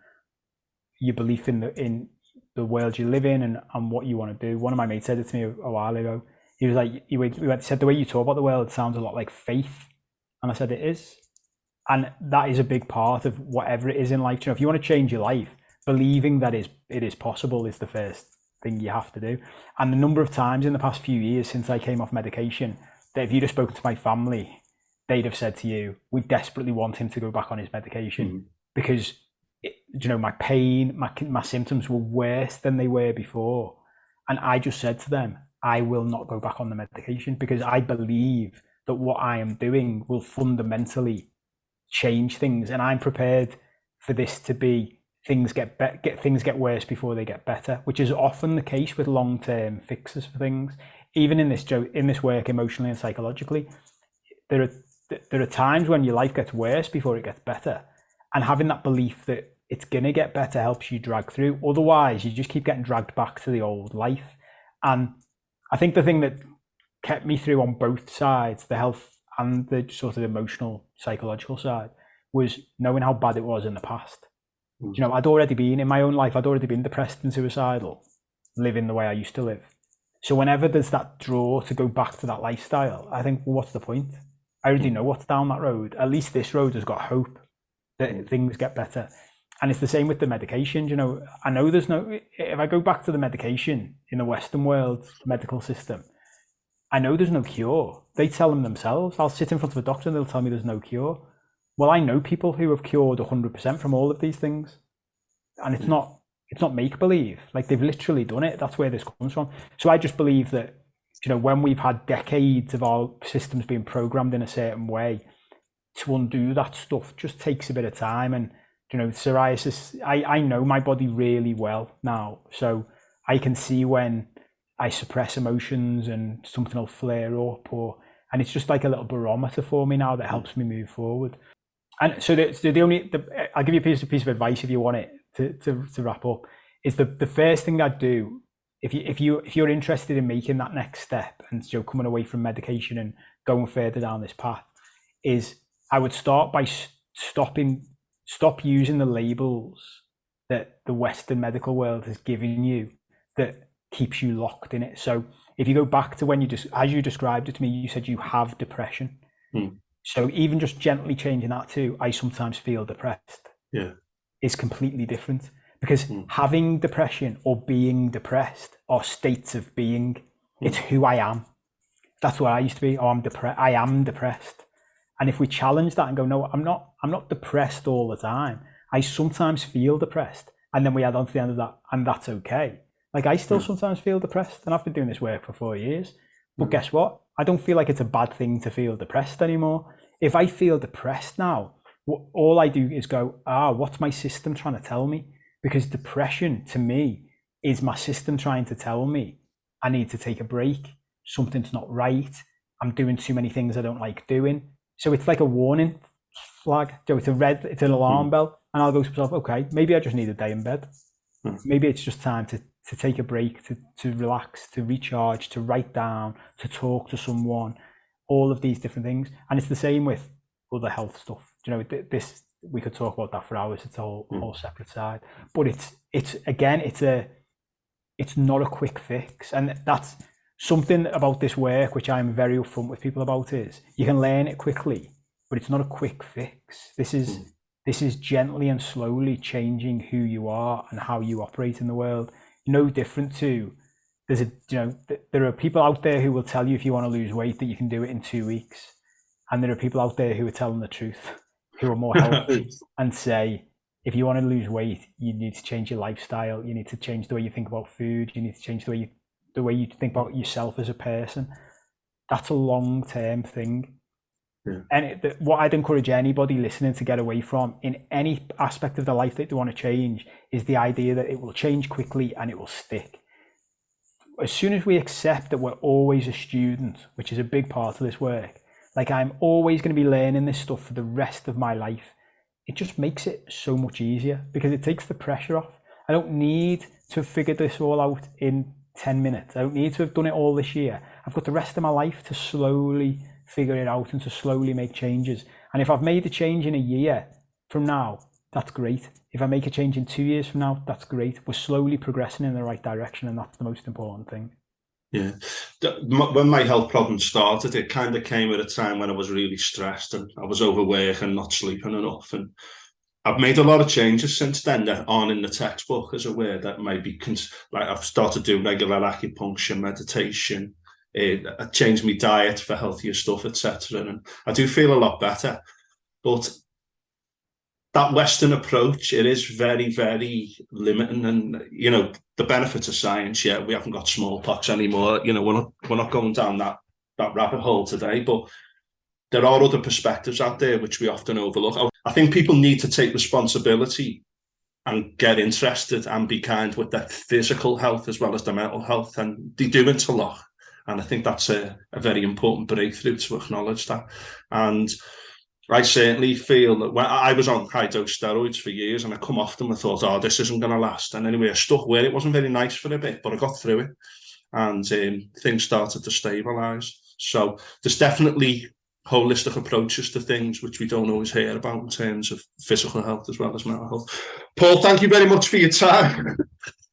your belief in the world you live in and what you want to do. One of my mates said it to me a while ago. He was like, he said, the way you talk about the world sounds a lot like faith. And I said, it is. And that is a big part of whatever it is in life. If you want to change your life, believing that it is possible is the first thing you have to do. And the number of times in the past few years since I came off medication, that if you'd have spoken to my family, they'd have said to you, we desperately want him to go back on his medication because my pain, my symptoms were worse than they were before. And I just said to them, I will not go back on the medication because I believe that what I am doing will fundamentally change things, and I'm prepared for this to be things get worse before they get better, which is often the case with long-term fixes for things. Even in this work, emotionally and psychologically, there are times when your life gets worse before it gets better, and having that belief that it's gonna get better helps you drag through. Otherwise, you just keep getting dragged back to the old life. And I think the thing that kept me through on both sides, the health and the sort of emotional, psychological side, was knowing how bad it was in the past. You know, I'd already been in my own life, I'd already been depressed and suicidal, living the way I used to live. So whenever there's that draw to go back to that lifestyle, I think, well, what's the point? I already know what's down that road. At least this road has got hope that things get better. And it's the same with the medication. You know, I know there's no, if I go back to the medication in the Western world medical system, I know there's no cure. They tell them themselves. I'll sit in front of a doctor and they'll tell me there's no cure. Well, I know people who have cured 100% from all of these things, and it's not make believe. Like, they've literally done it. That's where this comes from. So I just believe that, you know, when we've had decades of our systems being programmed in a certain way, to undo that stuff just takes a bit of time. And, you know, psoriasis, I know my body really well now, so I can see when I suppress emotions and something will flare up, and it's just like a little barometer for me now that helps me move forward. And so I'll give you a piece of advice if you want it to wrap up. Is the first thing I'd do if you're interested in making that next step and, you know, coming away from medication and going further down this path, is I would start by stop using the labels that the Western medical world has given you that keeps you locked in it. So if you go back to when as you described it to me, you said you have depression. So even just gently changing that to I sometimes feel depressed is completely different, because having depression or being depressed are states of being. It's who I am. That's what I used to be. Oh, I'm depressed. I am depressed. And if we challenge that and go, no, I'm not depressed all the time. I sometimes feel depressed. And then we add on to the end of that, and that's okay. Like, I still sometimes feel depressed, and I've been doing this work for 4 years. But guess what? I don't feel like it's a bad thing to feel depressed anymore. If I feel depressed now, all I do is go, what's my system trying to tell me? Because depression to me is my system trying to tell me I need to take a break. Something's not right. I'm doing too many things I don't like doing. So it's like a warning flag. So it's it's an alarm bell. And I'll go to myself, okay, maybe I just need a day in bed. Maybe it's just time to take a break, to relax, to recharge, to write down, to talk to someone, all of these different things. And it's the same with other health stuff. You know, this, we could talk about that for hours. It's a whole separate side. But it's not a quick fix. And that's something about this work which I'm very upfront with people about, is you can learn it quickly, but it's not a quick fix. This is gently and slowly changing who you are and how you operate in the world. No different to, there are people out there who will tell you if you want to lose weight that you can do it in 2 weeks. And there are people out there who are telling the truth, who are more healthy and say, if you want to lose weight, you need to change your lifestyle. You need to change the way you think about food. You need to change the way you think about yourself as a person. That's a long-term thing. And what I'd encourage anybody listening to get away from in any aspect of their life that they want to change is the idea that it will change quickly and it will stick. As soon as we accept that we're always a student, which is a big part of this work, like, I'm always going to be learning this stuff for the rest of my life, it just makes it so much easier, because it takes the pressure off. I don't need to figure this all out in 10 minutes. I don't need to have done it all this year. I've got the rest of my life to slowly figure it out and to slowly make changes. And if I've made a change in a year from now, that's great. If I make a change in 2 years from now, that's great. We're slowly progressing in the right direction, and that's the most important thing. Yeah. When my health problems started, it kind of came at a time when I was really stressed and I was overworked and not sleeping enough. And I've made a lot of changes since then that aren't in the textbook, as a way that might be, like, I've started doing regular acupuncture, meditation. I changed my diet for healthier stuff, etc. And I do feel a lot better. But that Western approach, it is very, very limiting. And, you know, the benefits of science, yeah, we haven't got smallpox anymore. You know, we're not going down that rabbit hole today. But there are other perspectives out there which we often overlook. I think people need to take responsibility and get interested and be kind with their physical health as well as their mental health, and they do interlock. And I think that's a very important breakthrough to acknowledge that. And I certainly feel that when I was on high dose steroids for years and I come off them, I thought, oh, this isn't going to last. And anyway, I stuck with it. It wasn't very nice for a bit, but I got through it, and things started to stabilise. So there's definitely holistic approaches to things which we don't always hear about in terms of physical health as well as mental health. Paul, thank you very much for your time.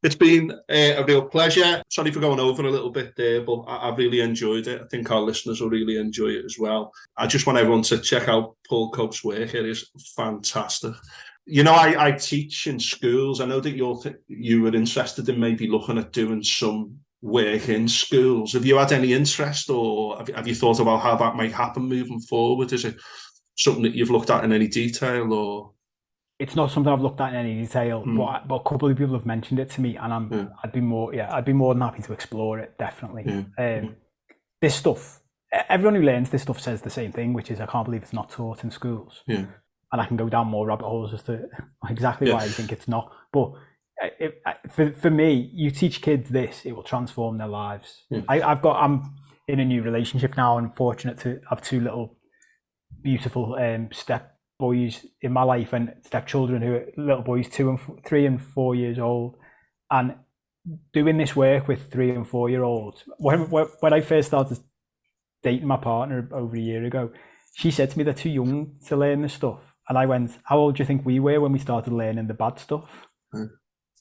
It's been a real pleasure. Sorry for going over a little bit there, but I really enjoyed it. I think our listeners will really enjoy it as well. I just want everyone to check out Paul Cope's work. It is fantastic. You know, I teach in schools. I know that you were interested in maybe looking at doing some work in schools. Have you had any interest, or have you thought about how that might happen moving forward? Is it something that you've looked at in any detail, or? It's not something I've looked at in any detail, but a couple of people have mentioned it to me, and I'd be more than happy to explore it. Definitely. This stuff, everyone who learns this stuff says the same thing, which is I can't believe it's not taught in schools. Yeah. And I can go down more rabbit holes as to exactly why I think it's not. But for me, you teach kids this, it will transform their lives. I'm in a new relationship now, and fortunate to have two little beautiful step boys in my life, and stepchildren who are little boys, 3 and 4 years old. And doing this work with 3 and 4 year olds, when I first started dating my partner over a year ago, she said to me, they're too young to learn this stuff. And I went, how old do you think we were when we started learning the bad stuff?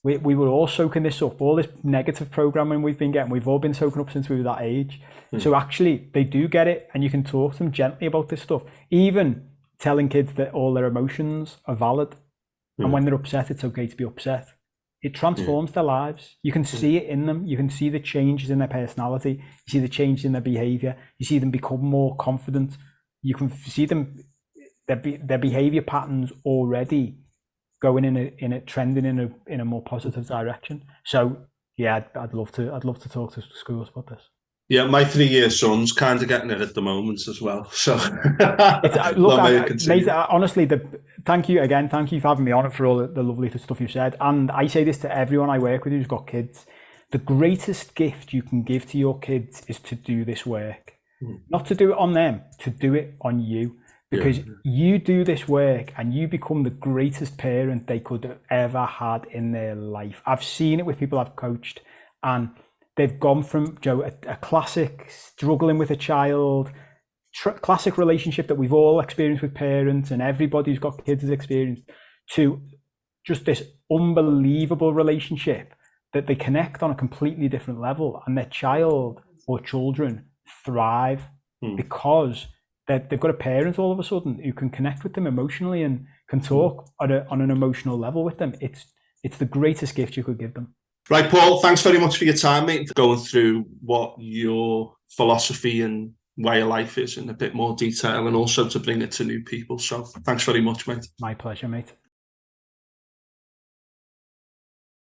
We were all soaking this up, all this negative programming we've been getting, we've all been soaking up since we were that age. So actually they do get it, and you can talk to them gently about this stuff. Even telling kids that all their emotions are valid, and when they're upset, it's okay to be upset. It transforms their lives. You can see it in them. You can see the changes in their personality. You see the change in their behavior. You see them become more confident. You can see them, their behavior patterns already going in a trending in a more positive direction. So yeah, I'd love to talk to schools about this. Yeah, my 3-year son's kind of getting it at the moment as well. So mate, honestly, thank you again. Thank you for having me on, for all the lovely stuff you've said. And I say this to everyone I work with who's got kids. The greatest gift you can give to your kids is to do this work. Not to do it on them, to do it on you. Because you do this work and you become the greatest parent they could have ever had in their life. I've seen it with people I've coached, and they've gone from a classic struggling with a child, classic relationship that we've all experienced with parents, and everybody who's got kids has experienced, to just this unbelievable relationship that they connect on a completely different level, and their child or children thrive because they've got a parent all of a sudden who can connect with them emotionally and can talk on an emotional level with them. It's the greatest gift you could give them. Right, Paul, thanks very much for your time, mate, going through what your philosophy and way of life is in a bit more detail, and also to bring it to new people. So thanks very much, mate. My pleasure, mate.